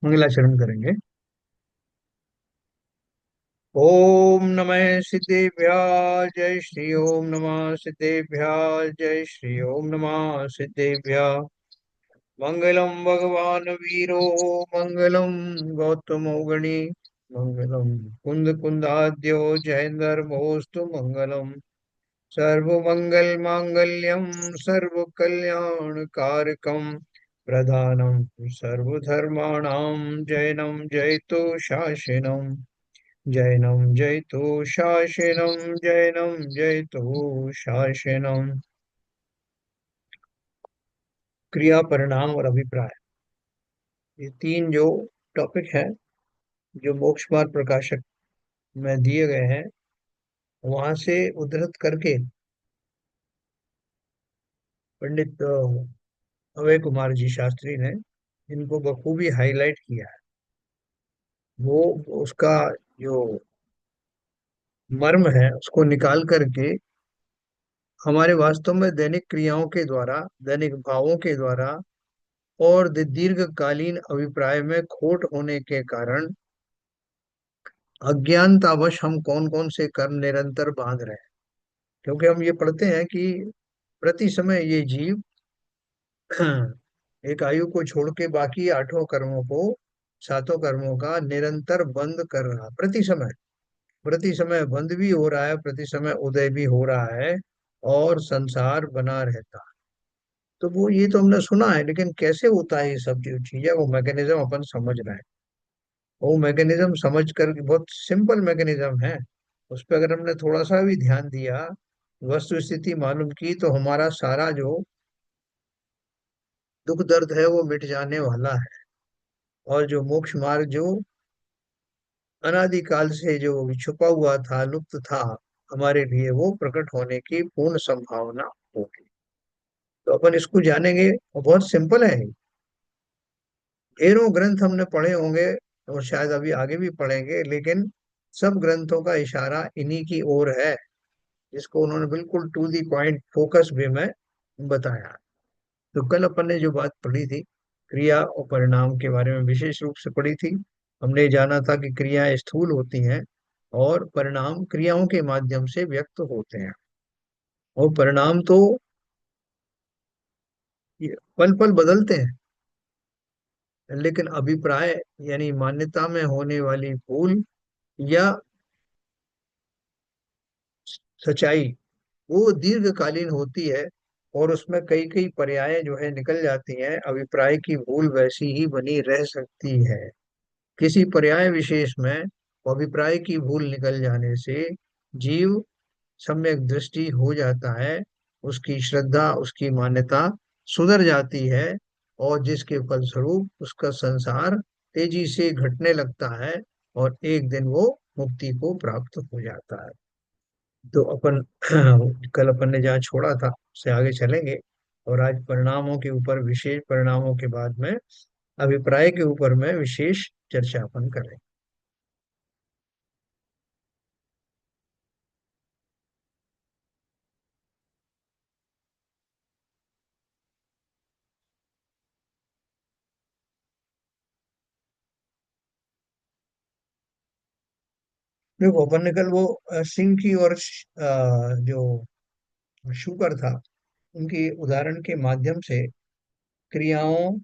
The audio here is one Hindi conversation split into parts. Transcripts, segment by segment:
मंगलाचरण करेंगे। ओम नमः सिद्धेभ्य जय श्री ओम नमः सिद्धेभ्य जय श्री ओम नमः सिद्धेभ्य। मंगलम भगवान वीरो मंगलम गौतमो गणी मंगलम कुंद कुंदाद्यो जयंदर्भोस्तु मंगलम। सर्वमंगल मांगल्यम सर्व कल्याण कारकम प्रधानम सर्वधर्माणां जैनम जयतु शासनम। जैनम जयतु शासनम जैनम जयतु शासनम। क्रिया परिणाम और अभिप्राय, ये तीन जो टॉपिक है जो मोक्ष मार्ग प्रकाशक में दिए गए हैं, वहां से उद्धृत करके पंडित अभय कुमार जी शास्त्री ने इनको बखूबी हाईलाइट किया है। वो उसका जो मर्म है उसको निकाल करके हमारे वास्तव में दैनिक क्रियाओं के द्वारा, दैनिक भावों के द्वारा और दीर्घकालीन अभिप्राय में खोट होने के कारण अज्ञानतावश हम कौन कौन से कर्म निरंतर बांध रहे हैं। क्योंकि हम ये पढ़ते हैं कि प्रति समय ये जीव एक आयु को छोड़ के बाकी आठों कर्मों को, सातों कर्मों का निरंतर बंद कर रहा, प्रति समय बंद भी हो रहा है, प्रति समय उदय भी हो रहा है और संसार बना रहता है। तो वो ये तो हमने सुना है, लेकिन कैसे होता है ये सब जो चीजें, वो मैकेनिज्म अपन समझ रहे हैं। वो मैकेनिज्म समझ कर, बहुत सिंपल मैकेनिज्म है, उस पर अगर हमने थोड़ा सा भी ध्यान दिया, वस्तु स्थिति मालूम की, तो हमारा सारा जो दुख दर्द है वो मिट जाने वाला है। और जो मोक्ष मार्ग जो अनादिकाल से जो छुपा हुआ था, लुप्त था, हमारे लिए वो प्रकट होने की पूर्ण संभावना होगी। तो अपन इसको जानेंगे, और बहुत सिंपल है। ढेरों ग्रंथ हमने पढ़े होंगे और शायद अभी आगे भी पढ़ेंगे, लेकिन सब ग्रंथों का इशारा इन्हीं की ओर है, जिसको उन्होंने बिल्कुल टू दी पॉइंट फोकस वे में बताया। तो कल अपन ने जो बात पढ़ी थी, क्रिया और परिणाम के बारे में विशेष रूप से पढ़ी थी। हमने जाना था कि क्रियाएं स्थूल होती हैं और परिणाम क्रियाओं के माध्यम से व्यक्त होते हैं। और परिणाम तो पल पल बदलते हैं, लेकिन अभिप्राय यानी मान्यता में होने वाली भूल या सच्चाई, वो दीर्घकालीन होती है। और उसमें कई कई पर्याय जो है निकल जाती हैं, अभिप्राय की भूल वैसी ही बनी रह सकती है। किसी पर्याय विशेष में अभिप्राय की भूल निकल जाने से जीव सम्यक दृष्टि हो जाता है, उसकी श्रद्धा, उसकी मान्यता सुधर जाती है, और जिसके फलस्वरूप उसका संसार तेजी से घटने लगता है और एक दिन वो मुक्ति को प्राप्त हो जाता है। तो अपन कल अपन ने जहाँ छोड़ा था उससे आगे चलेंगे, और आज परिणामों के ऊपर विशेष, परिणामों के बाद में अभिप्राय के ऊपर में विशेष चर्चा अपन करें। देखो, अपन ने कल वो सिंह की और जो शुकर था, उनकी उदाहरण के माध्यम से क्रियाओं,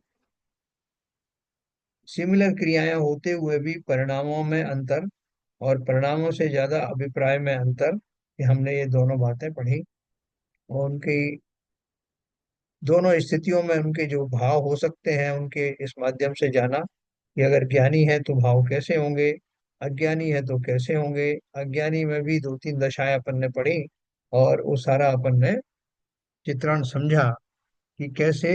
सिमिलर क्रियाएं होते हुए भी परिणामों में अंतर और परिणामों से ज्यादा अभिप्राय में अंतर, ये हमने ये दोनों बातें पढ़ी। और उनकी दोनों स्थितियों में उनके जो भाव हो सकते हैं, उनके इस माध्यम से जाना कि अगर ज्ञानी है तो भाव कैसे होंगे, अज्ञानी है तो कैसे होंगे। अज्ञानी में भी दो तीन दशाएं अपन ने पढ़ी, और वो सारा अपन ने चित्रण समझा कि कैसे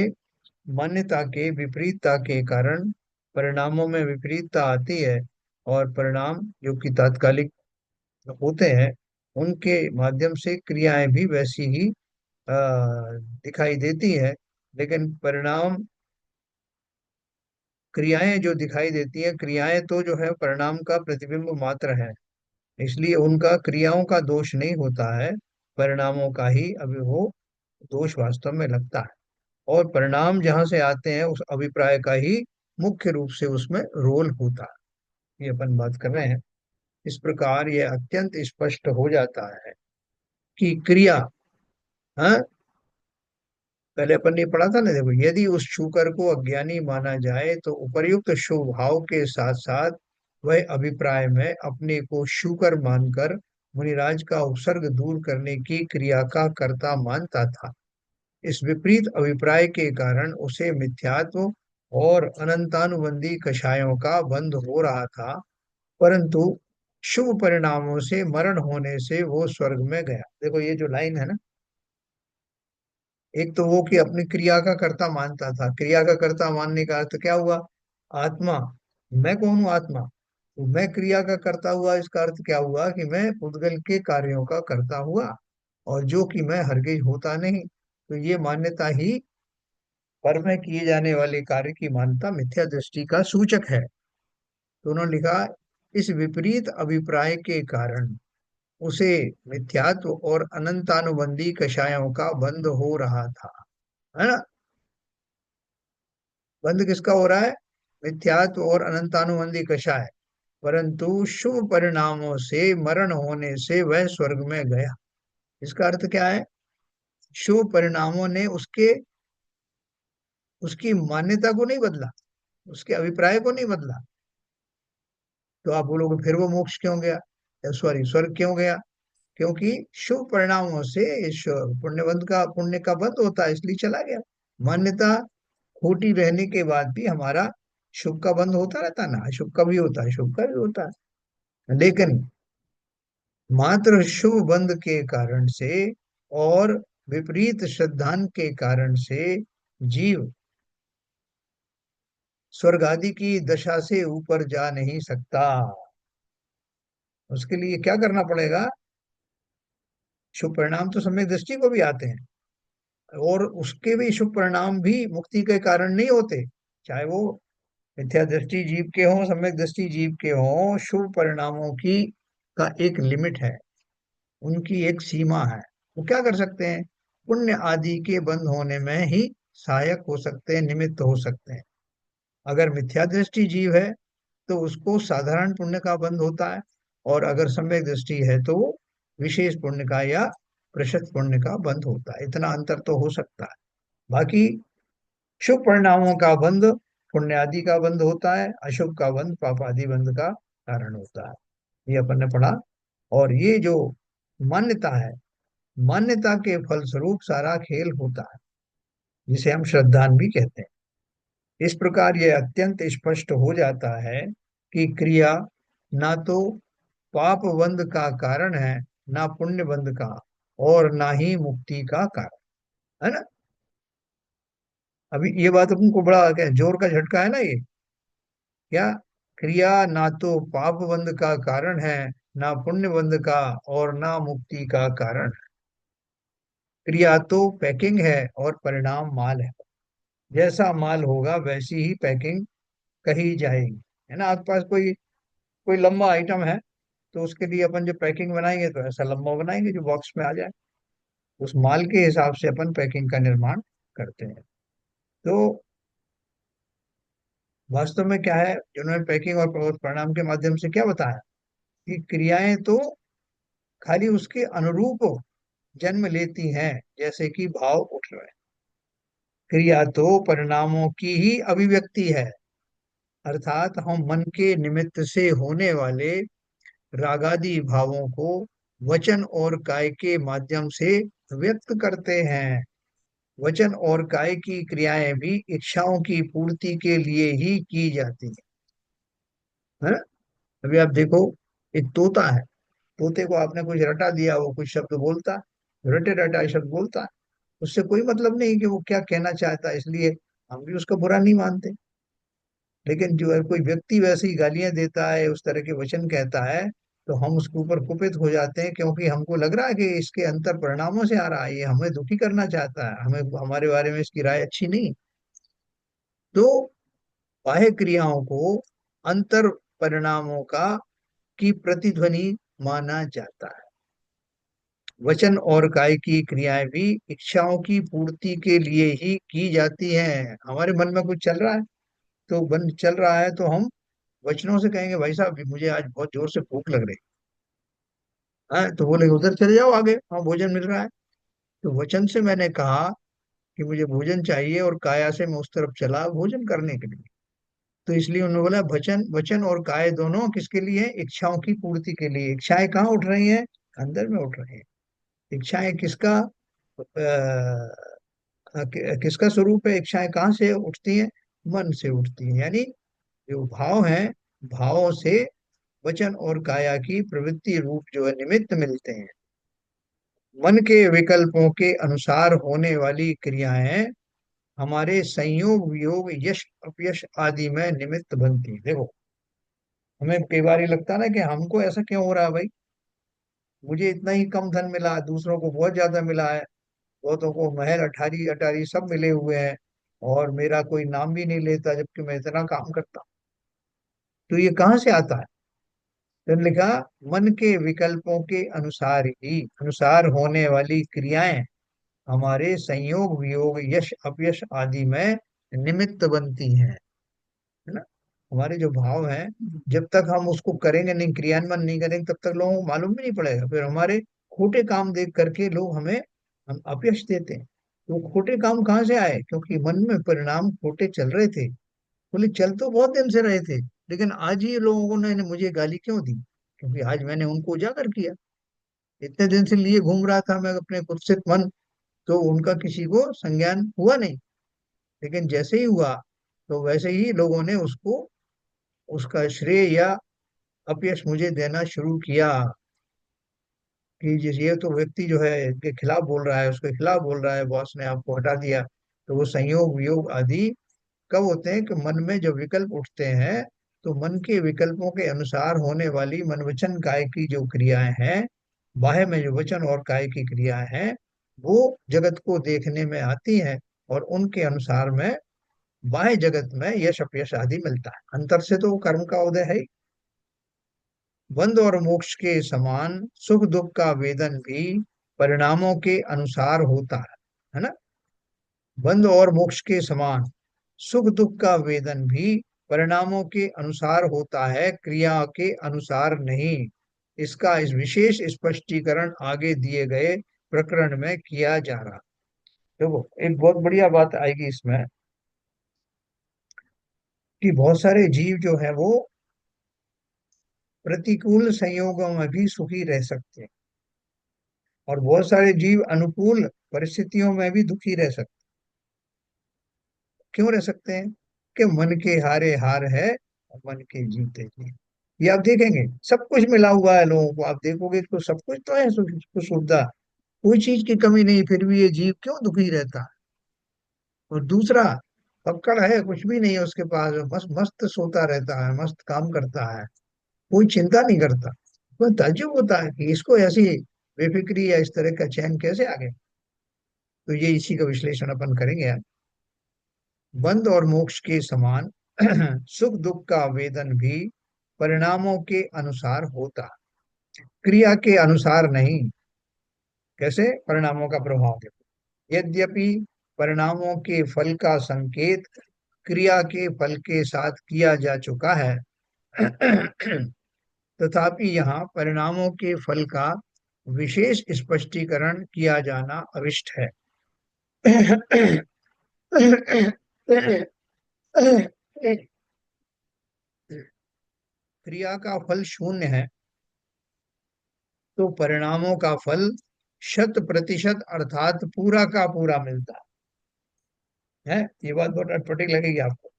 मान्यता के विपरीतता के कारण परिणामों में विपरीतता आती है, और परिणाम जो कि तात्कालिक होते हैं, उनके माध्यम से क्रियाएं भी वैसी ही अ, दिखाई देती है। लेकिन परिणाम, क्रियाएं जो दिखाई देती हैं, क्रियाएं तो जो है परिणाम का प्रतिबिंब मात्र है, इसलिए उनका क्रियाओं का दोष नहीं होता है, परिणामों का ही अभी वो दोष वास्तव में लगता है। और परिणाम जहां से आते हैं उस अभिप्राय का ही मुख्य रूप से उसमें रोल होता है। ये अपन बात कर रहे हैं। इस प्रकार यह अत्यंत स्पष्ट हो जाता है कि क्रिया, हाँ, पहले अपन ने पढ़ा था ना, देखो, यदि उस शूकर को अज्ञानी माना जाए तो उपर्युक्त शुभ भाव के साथ साथ वह अभिप्राय में अपने को शूकर मानकर मुनिराज का उपसर्ग दूर करने की क्रिया का कर्ता मानता था। इस विपरीत अभिप्राय के कारण उसे मिथ्यात्व और अनंतानुबंधी कषायों का बंध हो रहा था, परंतु शुभ परिणामों से मरण होने से वो स्वर्ग में गया। देखो ये जो लाइन है ना, एक तो वो कि अपनी क्रिया का कर्ता मानता था, क्रिया का कर्ता मानने का अर्थ क्या हुआ? आत्मा। मैं कौन हूँ? आत्मा। तो मैं क्रिया का कर्ता हुआ, इसका अर्थ क्या हुआ कि मैं पुद्गल के कार्यों का कर्ता हुआ, और जो कि मैं हरगिज होता नहीं। तो ये मान्यता ही पर में किए जाने वाले कार्य की मान्यता मिथ्या दृष्टि का सूचक है। तो उन्होंने लिखा, इस विपरीत अभिप्राय के कारण उसे मिथ्यात्व और अनंतानुबंधी कषायों का बंध हो रहा था, है ना? बंध किसका हो रहा है? मिथ्यात्व और अनंतानुबंधी कषाय। परंतु शुभ परिणामों से मरण होने से वह स्वर्ग में गया। इसका अर्थ क्या है? शुभ परिणामों ने उसके उसकी मान्यता को नहीं बदला, उसके अभिप्राय को नहीं बदला। तो आप बोलोगे फिर वो मोक्ष क्यों गया, सॉरी स्वर्ग क्यों गया? क्योंकि शुभ परिणामों से पुण्य का बंध होता है, इसलिए चला गया। मान्यता खोटी रहने के बाद भी हमारा शुभ का बंध होता रहता है ना, अशुभ का भी होता है, शुभ का भी होता है। लेकिन मात्र शुभ बंध के कारण से और विपरीत श्रद्धान के कारण से जीव स्वर्ग आदि की दशा से ऊपर जा नहीं सकता। उसके लिए क्या करना पड़ेगा? शुभ परिणाम तो सम्यक दृष्टि को भी आते हैं, और उसके भी शुभ परिणाम भी मुक्ति के कारण नहीं होते। चाहे वो मिथ्या दृष्टि जीव के हों, सम्यक दृष्टि जीव के हों, शुभ परिणामों की का एक लिमिट है, उनकी एक सीमा है। वो क्या कर सकते हैं? पुण्य आदि के बंद होने में ही सहायक हो सकते हैं, निमित्त हो सकते हैं। अगर मिथ्या दृष्टि जीव है तो उसको साधारण पुण्य का बंध होता है, और अगर सम्यक दृष्टि है तो वो विशेष पुण्य का या प्रशस्त पुण्य का बंध होता है। इतना अंतर तो हो सकता है। बाकी शुभ परिणामों का बंध पुण्य आदि का बंध होता है, अशुभ का बंध पाप आदि बंध का कारण होता है। ये अपन ने पढ़ा। और ये जो मान्यता है, मान्यता के फलस्वरूप सारा खेल होता है, जिसे हम श्रद्धान भी कहते हैं। इस प्रकार यह अत्यंत स्पष्ट हो जाता है कि क्रिया ना तो पाप बंध का कारण है, ना पुण्य बंध का, और ना ही मुक्ति का कारण, है ना? अभी ये बात तुमको बड़ा क्या जोर का झटका है ना ये? क्या? क्रिया ना तो पाप बंध का कारण है, ना पुण्य बंध का, और ना मुक्ति का कारण। क्रिया तो पैकिंग है और परिणाम माल है। जैसा माल होगा वैसी ही पैकिंग कही जाएगी, है ना? आपके पास कोई कोई लंबा आइटम है, तो उसके लिए अपन जो पैकिंग बनाएंगे तो ऐसा लंबा बनाएंगे जो बॉक्स में आ जाए। उस माल के हिसाब से अपन पैकिंग का निर्माण करते हैं। तो वास्तव में क्या है, जिन्होंने पैकिंग और परिणाम के माध्यम से क्या बताया कि क्रियाएं तो खाली उसके अनुरूप जन्म लेती हैं, जैसे कि भाव उठ रहे हैं। क्रिया तो परिणामों की ही अभिव्यक्ति है, अर्थात हम मन के निमित्त से होने वाले रागादि भावों को वचन और काय के माध्यम से व्यक्त करते हैं। वचन और काय की क्रियाएं भी इच्छाओं की पूर्ति के लिए ही की जाती है। अभी आप देखो, एक तोता है, तोते को आपने कुछ रटा दिया, वो कुछ शब्द बोलता है, रटे रटा शब्द बोलता है। उससे कोई मतलब नहीं कि वो क्या कहना चाहता है, इसलिए हम भी उसका बुरा नहीं मानते। लेकिन जो है कोई व्यक्ति वैसे ही गालियां देता है, उस तरह के वचन कहता है, तो हम उसके ऊपर कुपित हो जाते हैं, क्योंकि हमको लग रहा है कि इसके अंतर परिणामों से आ रहा है, ये हमें दुखी करना चाहता है, हमें हमारे बारे में इसकी राय अच्छी नहीं। तो बाह्य क्रियाओं को अंतर परिणामों का की प्रतिध्वनि माना जाता है। वचन और काय की क्रियाएं भी इच्छाओं की पूर्ति के लिए ही की जाती हैं। हमारे मन में कुछ चल रहा है, तो मन चल रहा है तो हम वचनों से कहेंगे भाई साहब मुझे आज बहुत जोर से भूख लग रही है, हाँ, तो बोले उधर चले जाओ आगे, हाँ भोजन मिल रहा है। तो वचन से मैंने कहा कि मुझे भोजन चाहिए, और काया से मैं उस तरफ चला भोजन करने के लिए। तो इसलिए उन्होंने बोला वचन वचन और काय दोनों किसके लिए है? इच्छाओं की पूर्ति के लिए। इच्छाएं कहाँ उठ रही हैं? अंदर में उठ रही हैं। इच्छाएं किसका किसका स्वरूप है? इच्छाएं कहाँ से उठती हैं? मन से उठती हैं। यानी जो भाव है, भावों से वचन और काया की प्रवृत्ति रूप जो है निमित्त मिलते हैं। मन के विकल्पों के अनुसार होने वाली क्रियाएं हमारे संयोग वियोग यश अपयश आदि में निमित्त बनती हैं। देखो, हमें कई बार ये लगता है ना कि हमको ऐसा क्यों हो रहा है भाई, मुझे इतना ही कम धन मिला, दूसरों को बहुत ज्यादा मिला है, बहुतों को महल अटारी अटारी सब मिले हुए हैं, और मेरा कोई नाम भी नहीं लेता जबकि मैं इतना काम करता हूं। तो ये कहाँ से आता है? तो लिखा, मन के विकल्पों के अनुसार होने वाली क्रियाएं हमारे संयोग वियोग यश अपयश आदि में निमित्त बनती हैं, है ना। हमारे जो भाव हैं, जब तक हम उसको करेंगे नहीं, क्रियान्वयन नहीं करेंगे, तब तक लोगों को मालूम भी नहीं पड़ेगा। फिर हमारे खोटे काम देख करके लोग हमें हम अपयश देते हैं। तो खोटे काम कहाँ से आए? क्योंकि मन में परिणाम खोटे चल रहे थे। बोले चल तो बहुत दिन से रहे थे, लेकिन आज ही लोगों ने मुझे गाली क्यों दी? क्योंकि आज मैंने उनको उजागर किया। इतने दिन से लिए घूम रहा था मैं अपने कुत्सित मन, तो उनका किसी को संज्ञान हुआ नहीं। लेकिन जैसे ही हुआ, तो वैसे ही लोगों ने उसको उसका श्रेय या अपयश मुझे देना शुरू किया, कि ये तो व्यक्ति जो है इनके खिलाफ बोल रहा है, उसके खिलाफ बोल रहा है, बॉस ने आपको हटा दिया। तो वो संयोग वियोग आदि कब होते हैं? कि मन में जो विकल्प उठते हैं, तो मन के विकल्पों के अनुसार होने वाली मन वचन काय की जो क्रियाएं हैं, बाह्य में जो वचन और काय की क्रियाएं हैं, वो जगत को देखने में आती हैं, और उनके अनुसार में बाह्य जगत में यश अपयश आदि मिलता है। अंतर से तो कर्म का उदय है ही। बंध और मोक्ष के समान सुख दुख का वेदन भी परिणामों के अनुसार होता है ना। बंध और मोक्ष के समान सुख दुख का वेदन भी परिणामों के अनुसार होता है, क्रिया के अनुसार नहीं। इसका इस विशेष स्पष्टीकरण आगे दिए गए प्रकरण में किया जा रहा। देखो, एक बहुत बढ़िया बात आएगी इसमें, कि बहुत सारे जीव जो है वो प्रतिकूल संयोगों में भी सुखी रह सकते हैं, और बहुत सारे जीव अनुकूल परिस्थितियों में भी दुखी रह सकते हैं। क्यों रह सकते हैं? कि मन के हारे हार है, और मन के जीते जी। ये आप देखेंगे, सब कुछ मिला हुआ है लोगों को, आप देखोगे तो सब कुछ तो है, सुख सुविधा, कोई चीज की कमी नहीं, फिर भी ये जीव क्यों दुखी रहता है? और दूसरा, पकड़ है, कुछ भी नहीं है उसके पास, मस्त मस्त सोता रहता है, मस्त काम करता है, कोई चिंता नहीं करता। तो ताज्जुब होता है कि इसको ऐसी बेफिक्री या इस तरह का चैन कैसे आ गया। तो ये इसी का विश्लेषण अपन करेंगे यार। बंध और मोक्ष के समान सुख दुख का वेदन भी परिणामों के अनुसार होता, क्रिया के अनुसार नहीं। कैसे परिणामों का प्रभाव? देखो, यद्यपि परिणामों के फल का संकेत क्रिया के फल के साथ किया जा चुका है, तथापि यहाँ परिणामों के फल का विशेष स्पष्टीकरण किया जाना अविष्ट है। क्रिया का फल शून्य है, तो परिणामों का फल 100% अर्थात पूरा का पूरा मिलता है। ये बात बहुत अटपटी लगेगी आपको।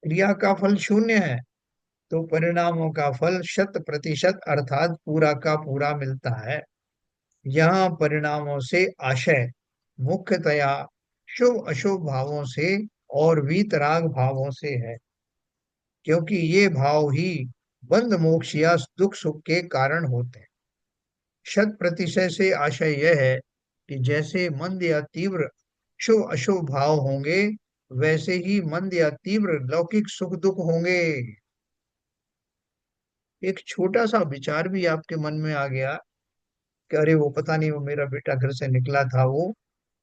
क्रिया का फल शून्य है, तो परिणामों का फल 100% अर्थात पूरा का पूरा मिलता है। यहाँ परिणामों से आशय मुख्यतया शुभ अशुभ भावों से और वीतराग भावों से है, क्योंकि ये भाव ही बंध मोक्ष या दुख सुख के कारण होते हैं। 100% से आशय यह है कि जैसे मंद या तीव्र शुभ अशुभ भाव होंगे, वैसे ही मंद या तीव्र लौकिक सुख दुख होंगे। एक छोटा सा विचार भी आपके मन में आ गया कि अरे वो पता नहीं, वो मेरा बेटा घर से निकला था, वो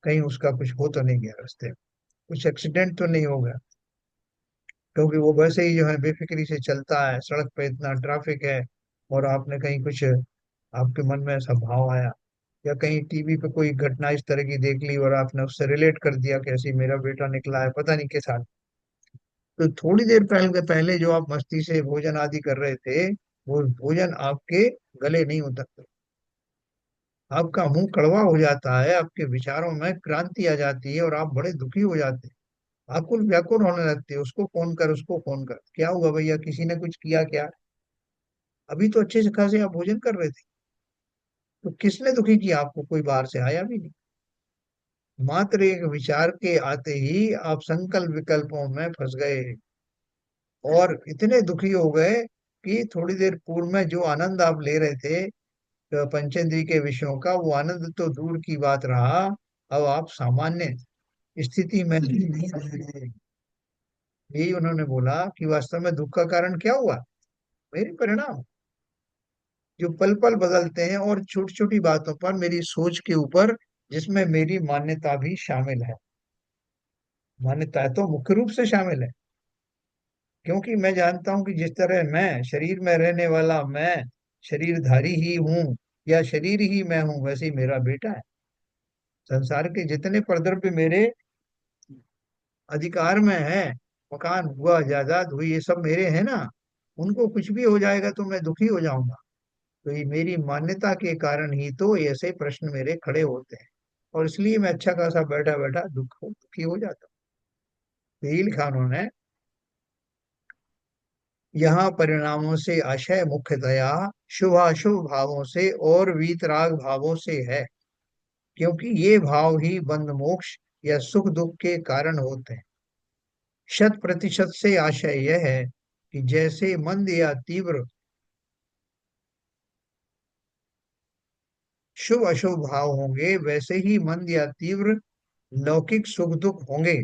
कहीं उसका कुछ हो तो नहीं गया रास्ते में, कुछ एक्सीडेंट तो नहीं हो गया। क्योंकि वो वैसे ही जो है बेफिक्री से चलता है, सड़क पे इतना ट्रैफिक है, और आपने कहीं कुछ, आपके मन में ऐसा भाव आया, या कहीं टीवी पे कोई घटना इस तरह की देख ली और आपने उससे रिलेट कर दिया कि ऐसे ही मेरा बेटा निकला है पता नहीं के साथ। तो थोड़ी देर पहले पहले जो आप मस्ती से भोजन आदि कर रहे थे, वो भोजन आपके गले नहीं उतरते, आपका मुंह कड़वा हो जाता है, आपके विचारों में क्रांति आ जाती है और आप बड़े दुखी हो जाते हैं, आकुल व्याकुल होने लगते हैं, उसको फोन कर, उसको फोन कर, क्या हुआ भैया, किसी ने कुछ किया क्या? अभी तो अच्छे से खासे आप भोजन कर रहे थे, तो किसने दुखी किया आपको? कोई बाहर से आया भी नहीं। मात्र एक विचार के आते ही आप संकल्प विकल्पों में फंस गए, और इतने दुखी हो गए कि थोड़ी देर पूर्व में जो आनंद आप ले रहे थे पंचेंद्रिय के विषयों का, वो आनंद तो दूर की बात रहा, अब आप सामान्य स्थिति में भी नहीं रह गए। यही उन्होंने बोला कि वास्तव में दुख का कारण क्या हुआ? मेरे परिणाम, जो पल पल बदलते हैं, और छोटी छोटी बातों पर मेरी सोच के ऊपर, जिसमें मेरी मान्यता भी शामिल है। मान्यता तो मुख्य रूप से शामिल है, क्योंकि मैं जानता हूं कि जिस तरह मैं शरीर में रहने वाला, मैं शरीरधारी ही हूँ, या शरीर ही मैं हूँ, वैसे ही मेरा बेटा है। संसार के जितने प्रद्रव्य मेरे अधिकार में है, मकान हुआ, जायदाद हुई, ये सब मेरे हैं ना, उनको कुछ भी हो जाएगा तो मैं दुखी हो जाऊंगा। तो ये मेरी मान्यता के कारण ही तो ये ऐसे प्रश्न मेरे खड़े होते हैं, और इसलिए मैं अच्छा खासा बैठा बैठा दुखी हो जाता हूँ। यही लिखा उन्होंने, यहाँ परिणामों से आशय मुख्यतया शुभाशुभ भावों से और वीतराग भावों से है, क्योंकि ये भाव ही बंध मोक्ष या सुख दुख के कारण होते हैं। 100% से आशय यह है कि जैसे मंद या तीव्र शुभ अशुभ भाव होंगे, वैसे ही मंद या तीव्र लौकिक सुख दुख होंगे,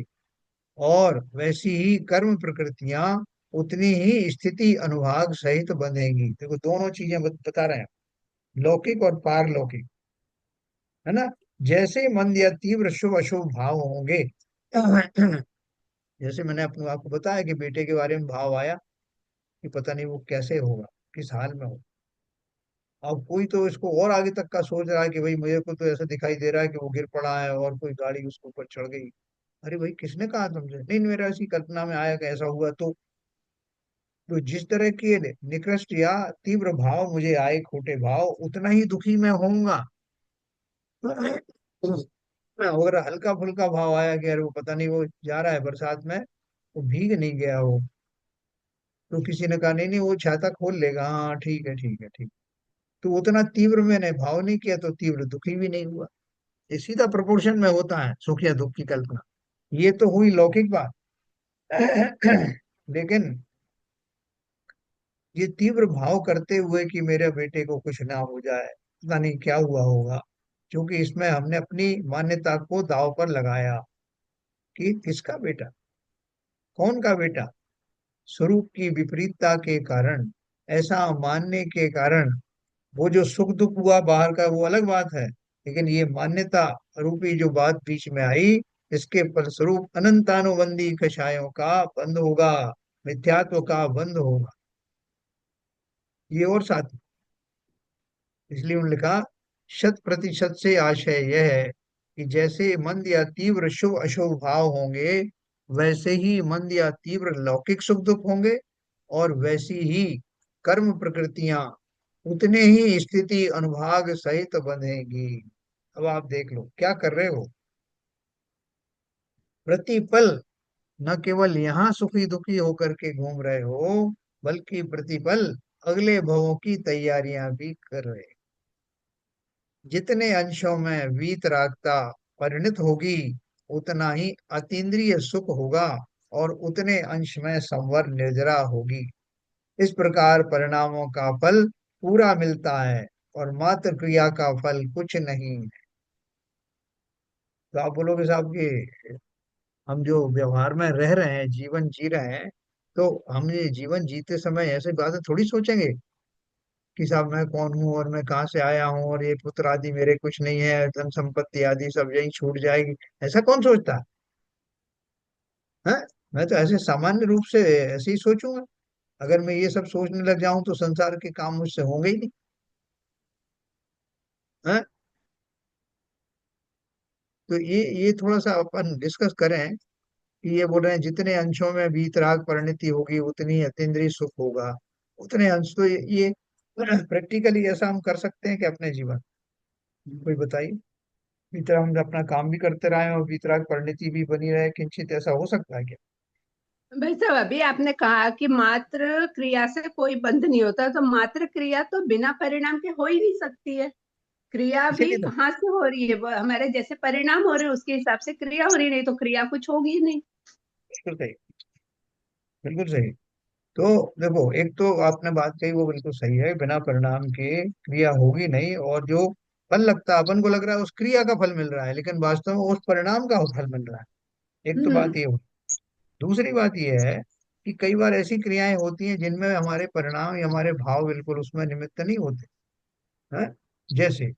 और वैसी ही कर्म प्रकृतियां उतनी ही स्थिति अनुभाग सहित बंधेंगी। देखो दोनों चीजें बता रहे हैं, लौकिक और पारलौकिक, है ना। जैसे मंद या तीव्र शुभ अशुभ भाव होंगे, जैसे मैंने अपने आपको बताया कि बेटे के बारे में भाव आया कि पता नहीं वो कैसे होगा, किस हाल में हो। अब कोई तो इसको और आगे तक का सोच रहा है कि भाई मेरे को तो ऐसा दिखाई दे रहा है कि वो गिर पड़ा है और कोई गाड़ी उसके ऊपर चढ़ गई। अरे भाई किसने कहा तुमसे? नहीं, मेरा ऐसी कल्पना में आया कि ऐसा हुआ तो जिस तरह के निकृष्ट या तीव्र भाव मुझे आए, खोटे भाव, उतना ही दुखी मैं होऊंगा। अगर हल्का फुल्का भाव आया कि अरे वो पता नहीं, वो जा रहा है बरसात में, वो भीग नहीं गया हो, तो किसी ने कहा नहीं नहीं वो छाता खोल लेगा, हाँ ठीक है ठीक है ठीक, तो उतना तीव्र मैंने भाव नहीं किया, तो तीव्र दुखी भी नहीं हुआ। ये सीधा प्रोपोर्शन में होता है सुख या दुख की कल्पना। ये तो हुई लौकिक बात। लेकिन ये तीव्र भाव करते हुए कि मेरे बेटे को कुछ ना हो जाए, पता नहीं क्या हुआ होगा, क्योंकि इसमें हमने अपनी मान्यता को दांव पर लगाया कि किसका बेटा, कौन का बेटा। स्वरूप की विपरीतता के कारण, ऐसा मानने के कारण, वो जो सुख दुख हुआ बाहर का वो अलग बात है, लेकिन ये मान्यता रूपी जो बात बीच में आई, इसके फलस्वरूप अनंतानुबंधी कषायों का बंध होगा, मिथ्यात्व का बंध होगा। ये और साथ, इसलिए उन्होंने लिखा, 100% से आशय यह है कि जैसे मंद या तीव्र शुभ अशुभ भाव होंगे, वैसे ही मंद या तीव्र लौकिक सुख दुख होंगे, और वैसी ही कर्म प्रकृतियां उतने ही स्थिति अनुभाग सहित बंधेगी। अब आप देख लो क्या कर रहे हो, प्रतिपल न केवल यहाँ सुखी दुखी होकर के घूम रहे हो, बल्कि प्रतिपल अगले भवों की तैयारियां भी कर रहे हो। जितने अंशों में वीतरागता परिणत होगी, उतना ही अतीन्द्रिय सुख होगा, और उतने अंश में संवर निर्जरा होगी। इस प्रकार परिणामों का फल पूरा मिलता है, और मात्र क्रिया का फल कुछ नहीं। तो आप बोलोगे साहब कि हम जो व्यवहार में रह रहे हैं, जीवन जी रहे हैं, तो हम ये जीवन जीते समय ऐसे बातें थोड़ी सोचेंगे कि साहब मैं कौन हूँ और मैं कहाँ से आया हूँ और ये पुत्र आदि मेरे कुछ नहीं है, धन संपत्ति आदि सब यही छूट जाएगी। ऐसा कौन सोचता है? मैं तो ऐसे सामान्य रूप से ऐसे ही सोचूंगा। अगर मैं ये सब सोचने लग जाऊं तो संसार के काम मुझसे होंगे ही नहीं। है? तो ये थोड़ा सा अपन डिस्कस करें कि ये बोल रहे हैं जितने अंशों में वीतराग परिणति होगी उतनी ही अतीन्द्रिय सुख होगा। उतने अंश तो ये प्रैक्टिकली ऐसा हम कर सकते हैं कि अपने जीवन कोई बताइए। वीतराग हम अपना काम भी करते रहे और वीतराग परिणति भी बनी रहे, किंचित ऐसा हो सकता है क्या? भाई साहब, अभी आपने कहा कि मात्र क्रिया से कोई बंध नहीं होता, तो मात्र क्रिया तो बिना परिणाम के हो ही नहीं सकती है। क्रिया भी इसीलिए तो कहाँ से हो रही है? वो हमारे जैसे परिणाम हो रहे हैं उसके हिसाब से क्रिया हो रही, नहीं तो क्रिया कुछ होगी ही नहीं। बिल्कुल सही, बिल्कुल सही। तो देखो, एक तो आपने बात कही वो बिल्कुल सही है, बिना परिणाम के क्रिया होगी नहीं, और जो फल लगता है अपन को लग रहा है उस क्रिया का फल मिल रहा है, लेकिन वास्तव में उस परिणाम का फल मिल रहा है। एक तो हम्म। बात ये हुई। दूसरी बात ये है कि कई बार ऐसी क्रियाएं होती हैं जिनमें हमारे परिणाम या हमारे भाव बिल्कुल उसमें निमित्त नहीं होते हैं। जैसे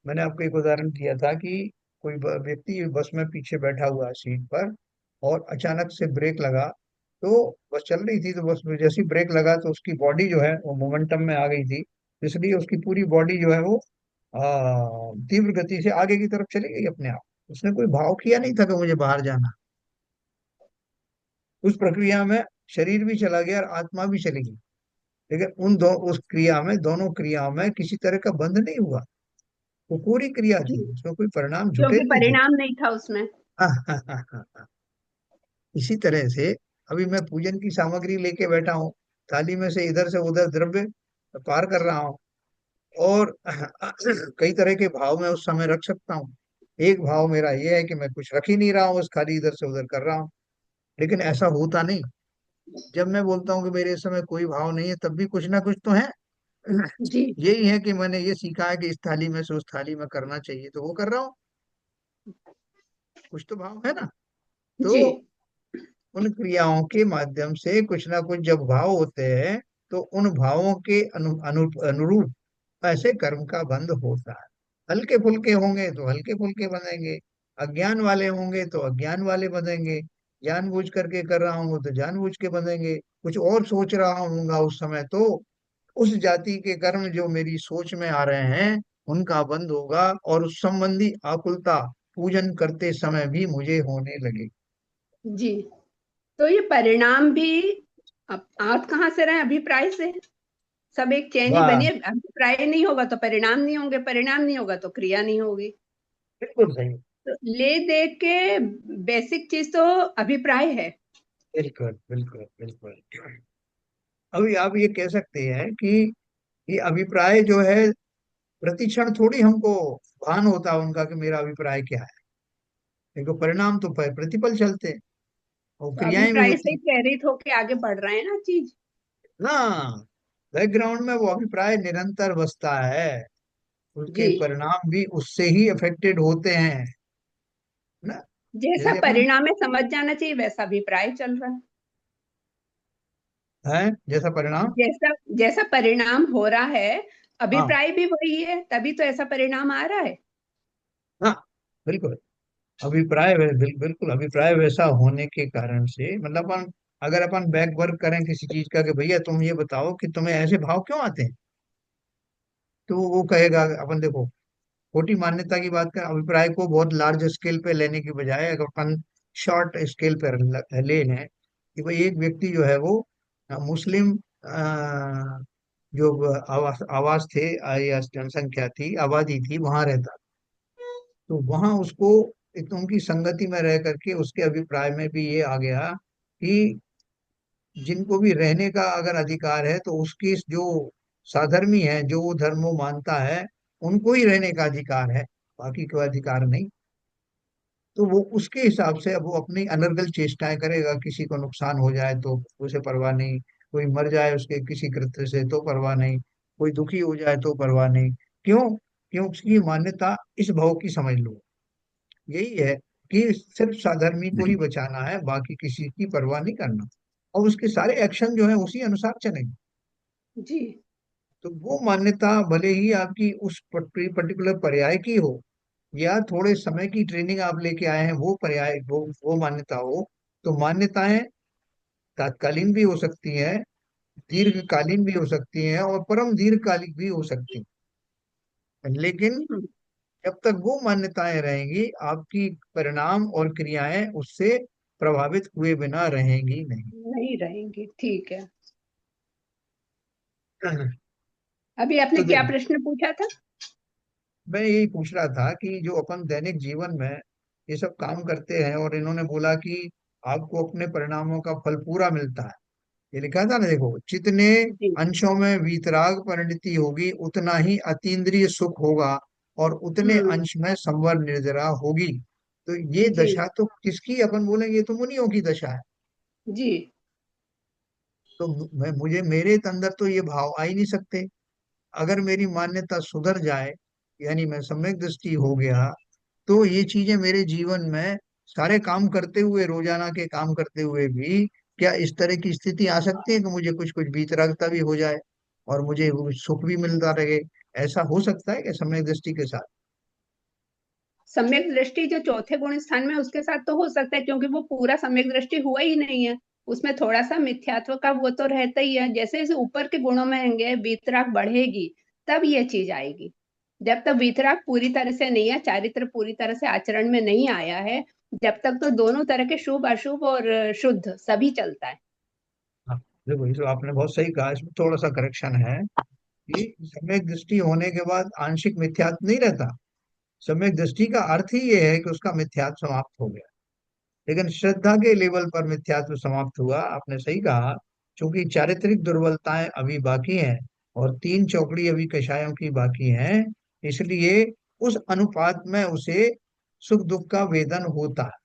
मैंने आपको एक उदाहरण दिया था कि कोई व्यक्ति बस में पीछे बैठा हुआ है सीट पर, और अचानक से ब्रेक लगा। तो बस चल रही थी, तो बस में जैसे ही ब्रेक लगा तो उसकी बॉडी जो है वो मोमेंटम में आ गई थी, इसलिए उसकी पूरी बॉडी जो है वो तीव्र गति से आगे की तरफ चली गई अपने आप। उसने कोई भाव किया नहीं था कि मुझे बाहर जाना। उस प्रक्रिया में शरीर भी चला गया और आत्मा भी चली गई, लेकिन उस क्रिया में, दोनों क्रियाओं में किसी तरह का बंध नहीं हुआ। वो पूरी क्रिया जी, थी, उसमें कोई परिणाम जुटे क्योंकि नहीं थे। परिणाम नहीं था उसमें। इसी तरह से अभी मैं पूजन की सामग्री लेके बैठा हूँ, थाली में से इधर से उधर द्रव्य पार कर रहा हूँ, और कई तरह के भाव मैं उस समय रख सकता हूँ। एक भाव मेरा ये है कि मैं कुछ रख ही नहीं रहा हूँ, बस खाली इधर से उधर कर रहा हूँ। लेकिन ऐसा होता नहीं। जब मैं बोलता हूँ कि मेरे इस समय कोई भाव नहीं है, तब भी कुछ ना कुछ तो है। जी। यही है कि मैंने ये सीखा है कि इस थाली में से उस थाली में करना चाहिए, तो वो कर रहा हूँ। कुछ तो भाव है ना। तो जी। उन क्रियाओं के माध्यम से कुछ ना कुछ जब भाव होते हैं, तो उन भावों के अनुरूप ऐसे कर्म का बंध होता है। हल्के फुल्के होंगे तो हल्के फुल्के बनेंगे, अज्ञान वाले होंगे तो अज्ञान वाले बनेंगे, जानबूझ करके कर रहा हूँ तो जानबूझ के बनेंगे, कुछ और सोच रहा हूँगा उस समय तो उस जाति के कर्म जो मेरी सोच में आ रहे हैं उनका बंद होगा, और उस संबंधी आकुलता पूजन करते समय भी मुझे होने लगे। जी। तो ये परिणाम भी अब आप कहाँ से रहे? अभिप्राय से। सब एक चैन ही बनी वाह, है। अभिप्राय नहीं होगा तो परिणाम नहीं होंगे, परिणाम नहीं होगा तो क्रिया नहीं होगी। बिल्कुल सही। तो ले दे के बेसिक चीज तो अभिप्राय है। बिल्कुल बिल्कुल बिल्कुल। अभी आप ये कह सकते हैं कि ये अभिप्राय जो है, प्रतिक्षण थोड़ी हमको भान होता है उनका कि मेरा अभिप्राय क्या है। देखो, परिणाम तो प्रतिपल चलते हैं, और तो क्रियाएं भी अभिप्राय होती से ही प्रेरित होके आगे बढ़ रहे हैं ना चीज। हैं ना। बैकग्राउंड में वो अभिप्राय निरंतर बसता है, जी। उसके परिणाम भी उससे ही अफेक्टेड होते हैं ना। जैसा जैसे अपन परिणाम है समझ जाना चाहिए, वैसा अभिप्राय चल रहा है। है, जैसा परिणाम। जैसा जैसा परिणाम हो रहा है, हाँ अभिप्राय भी वही है, तभी तो ऐसा परिणाम आ रहा है। हाँ, बिल्कुल। अभिप्राय बिल्कुल अभिप्राय वैसा होने के कारण से, मतलब अपन अगर अपन बैक वर्क करें किसी चीज का कि भैया तुम ये बताओ कि तुम्हें ऐसे भाव क्यों आते हैं, तो वो कहेगा, अपन देखो खोटी मान्यता की बात करें, अभिप्राय को बहुत लार्ज स्केल पे लेने की बजाय अगर अपन शॉर्ट स्केल पे ले लें कि भाई एक व्यक्ति जो है वो मुस्लिम जो आवास थे, या जनसंख्या थी, आबादी थी, वहां रहता। तो वहां उसको एक तो उनकी संगति में रह करके उसके अभिप्राय में भी ये आ गया कि जिनको भी रहने का अगर अधिकार है तो उसकी जो साधर्मी है, जो वो धर्म वो मानता है, उनको ही रहने का अधिकार है, बाकी कोई अधिकार नहीं। तो वो उसके हिसाब से अब वो अपनी अनर्गल चेष्टाएं करेगा, किसी को नुकसान हो जाए तो उसे परवाह नहीं, कोई मर जाए उसके किसी कृत्य से तो परवाह नहीं, कोई दुखी हो जाए तो परवाह नहीं। क्यों? क्यों? उसकी मान्यता इस भाव की समझ लो, यही है कि सिर्फ साधर्मी को ही बचाना है, बाकी किसी की परवाह नहीं करना, और उसके सारे एक्शन जो है उसी अनुसार चलेंगे। जी। तो वो मान्यता भले ही आपकी उस पर्टिकुलर पर्याय की हो, या थोड़े समय की ट्रेनिंग आप लेके आए हैं वो पर्याय, वो मान्यता हो, तो मान्यताएं तात्कालीन भी हो सकती हैं, दीर्घकालीन भी हो सकती हैं, और परम दीर्घकालिक भी हो सकती हैं। लेकिन हम्म, जब तक वो मान्यताएं रहेंगी, आपकी परिणाम और क्रियाएं उससे प्रभावित हुए बिना रहेंगी नहीं। नहीं रहेंगी, ठीक है। तो अभी आपने क्या देखो, प्रश्न पूछा था? मैं यही पूछ रहा था कि जो अपन दैनिक जीवन में ये सब काम करते हैं, और इन्होंने बोला कि आपको अपने परिणामों का फल पूरा मिलता है, ये लिखा था ना, देखो, जितने जी। अंशों में वीतराग परिणति होगी उतना ही अतीन्द्रिय सुख होगा, और उतने हम्म। अंश में संवर निर्जरा होगी। तो ये जी। दशा तो किसकी अपन बोलेंगे, ये तो मुनियों की दशा है। जी। तो मैं मुझे मेरे अंदर तो ये भाव आ ही नहीं सकते। अगर मेरी मान्यता सुधर जाए, यानी मैं सम्यक दृष्टि हो गया, तो ये चीजें मेरे जीवन में सारे काम करते हुए, रोजाना के काम करते हुए भी, क्या इस तरह की स्थिति आ सकती है कि मुझे कुछ कुछ वीतरागता भी हो जाए और मुझे वो सुख भी मिलता रहे? ऐसा हो सकता है कि सम्यक दृष्टि के साथ? सम्यक दृष्टि जो चौथे गुण स्थान में, उसके साथ तो हो सकता है, क्योंकि वो पूरा सम्यक दृष्टि हुआ ही नहीं है। उसमें थोड़ा सा मिथ्यात्व का वो तो रहता ही है। जैसे जैसे ऊपर के गुणों में होंगे, वीतराग बढ़ेगी, तब ये चीज आएगी। जब तक वीतराग पूरी तरह से नहीं है, चारित्र पूरी तरह से आचरण में नहीं आया है, जब तक तो दोनों तरह के शुभ अशुभ और शुद्ध सभी चलता है। हाँ, देखो, इस आपने बहुत सही कहा, इसमें थोड़ा सा करेक्शन है कि सम्यक दृष्टि होने के बाद आंशिक मिथ्यात्व नहीं रहता। सम्यक दृष्टि का अर्थ ही ये है कि उसका मिथ्यात्व समाप्त हो गया। लेकिन श्रद्धा के लेवल पर मिथ्यात्व समाप्त हुआ, आपने सही कहा। क्योंकि चारित्रिक दुर्बलताएं अभी बाकी हैं, और तीन चौकड़ी अभी कषायों की बाकी हैं, इसलिए उस अनुपात में उसे सुख दुख का वेदन होता है,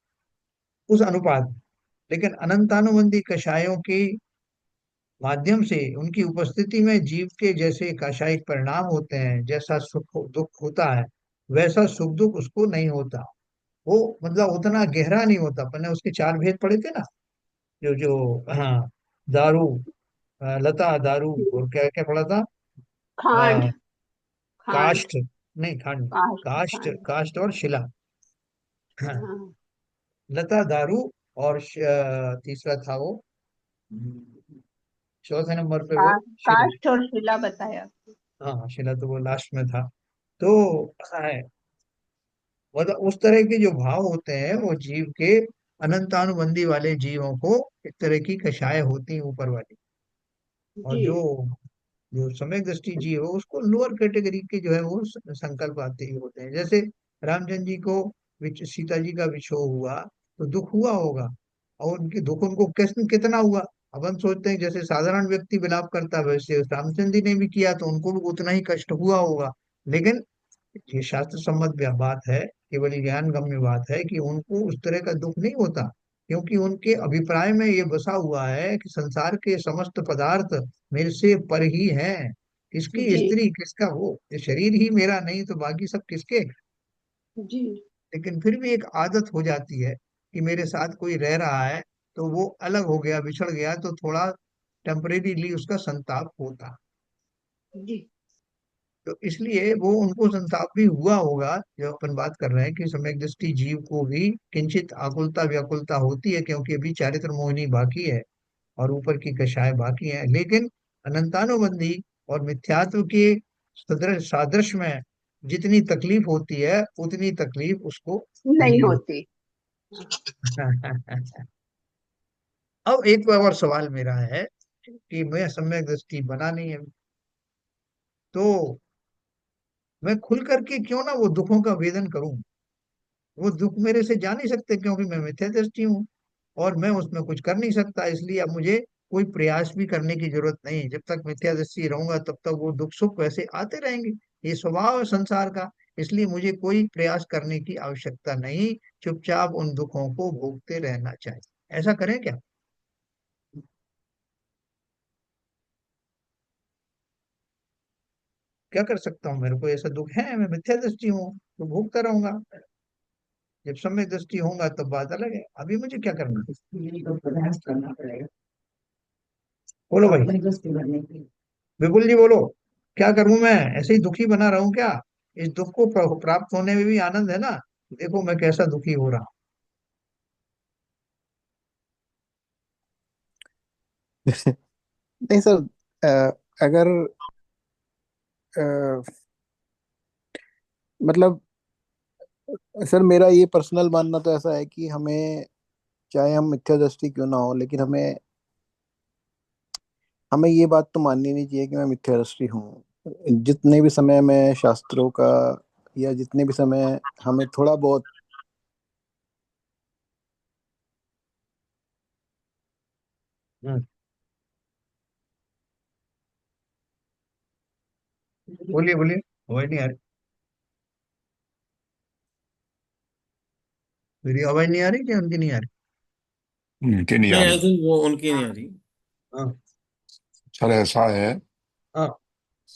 उस अनुपात में। लेकिन अनंतानुबंधी कषायों के माध्यम से, उनकी उपस्थिति में जीव के जैसे कषायिक परिणाम होते हैं, जैसा दुख होता है, वैसा सुख दुख उसको नहीं होता। वो मतलब उतना गहरा नहीं होता। अपन ने उसके चार भेद पढ़े थे ना, जो जो हाँ, दारू, लता दारू, और क्या क्या पढ़ा था? खांड। आ, खांड। काष्ठ, नहीं खांड, काष्ठ। काष्ठ, खांड। काष्ठ और शिला। हाँ, हाँ। लता दारू, और तीसरा था वो, चौथे नंबर पे वो शिला। काष्ठ और शिला बताया। हाँ, शिला तो वो लास्ट में था। तो है, मतलब उस तरह के जो भाव होते हैं वो जीव के, अनंतानुबंधी वाले जीवों को एक तरह की कषाय होती है ऊपर वाली। और जी। जो जो सम्यक दृष्टि जीव है उसको लोअर कैटेगरी के जो है वो संकल्प आते ही होते हैं। जैसे रामचंद्र जी को सीता जी का विछोह हुआ, तो दुख हुआ होगा, और उनके दुख उनको कैसे कितना हुआ? अपन सोचते हैं जैसे साधारण व्यक्ति विलाप करता है, वैसे रामचंद्र जी ने भी किया तो उनको भी उतना ही कष्ट हुआ होगा। लेकिन ये शास्त्र सम्मत बात है, केवल ज्ञान गम्य बात है कि उनको उस तरह का दुख नहीं होता, क्योंकि उनके अभिप्राय में ये बसा हुआ है कि संसार के समस्त पदार्थ मेरे से पर ही हैं। किसकी जी। स्त्री, किसका वो, ये शरीर ही मेरा नहीं तो बाकी सब किसके? जी। लेकिन फिर भी एक आदत हो जाती है कि मेरे साथ कोई रह रहा है, तो वो अलग हो गया, बिछड़ गया, तो थोड़ा टेम्परेरीली उसका संताप होता। जी। तो इसलिए वो उनको संताप भी हुआ होगा। जो अपन बात कर रहे हैं कि सम्यक दृष्टि जीव को भी किंचित आकुलता व्याकुलता होती है, क्योंकि अभी चारित्र मोहिनी बाकी है और ऊपर की कषाय बाकी है। लेकिन अनंतानुबंधी और मिथ्यात्व के सदृश सादृश्य में जितनी तकलीफ होती है, उतनी तकलीफ उसको नहीं नहीं होती। होती। अब एक और सवाल मेरा है कि मैं सम्यक दृष्टि बना नहीं है, तो मैं खुल करके क्यों ना वो दुखों का वेदन करूं? वो दुख मेरे से जा नहीं सकते, क्योंकि मैं मिथ्या दृष्टि हूँ, और मैं उसमें कुछ कर नहीं सकता। इसलिए अब मुझे कोई प्रयास भी करने की जरूरत नहीं है। जब तक मिथ्या दृष्टि रहूंगा तब तक वो दुख सुख वैसे आते रहेंगे। ये स्वभाव है संसार का। इसलिए मुझे कोई प्रयास करने की आवश्यकता नहीं, चुपचाप उन दुखों को भोगते रहना चाहिए। ऐसा करें क्या? क्या कर सकता हूँ? मेरे को ऐसा दुख है, मैं मिथ्या दृष्टि हूँ, तो भोगता रहूंगा। जब समय दृष्टि होगा तब बात अलग है। अभी मुझे क्या करना है? इसके लिए तो प्रयास करना पड़ेगा। बोलो भाई। अपने दृष्टि बनने के लिए। विपुल जी बोलो। क्या करूं मैं? ऐसे ही दुखी बना रहूं क्या? इस दुख को प्राप्त होने में भी आनंद है ना। देखो मैं कैसा दुखी हो रहा नहीं सर, अगर अ, मतलब सर, मेरा ये पर्सनल मानना तो ऐसा है कि हमें, चाहे हम मिथ्या दृष्टि क्यों ना हो, लेकिन हमें हमें ये बात तो माननी नहीं चाहिए कि मैं मिथ्या दृष्टि हूँ। जितने भी समय मैं शास्त्रों का, या जितने भी समय हमें थोड़ा बहुत, हूँ। बोलिए बोलिए, आवाज नहीं आ रही। मेरी आवाज नहीं आ रही क्या, उनकी नहीं आ रही? उनके नहीं आ नहीं, आई रही। थिंक वो उनकी नहीं आ रही। हाँ। सर ऐसा है, हाँ।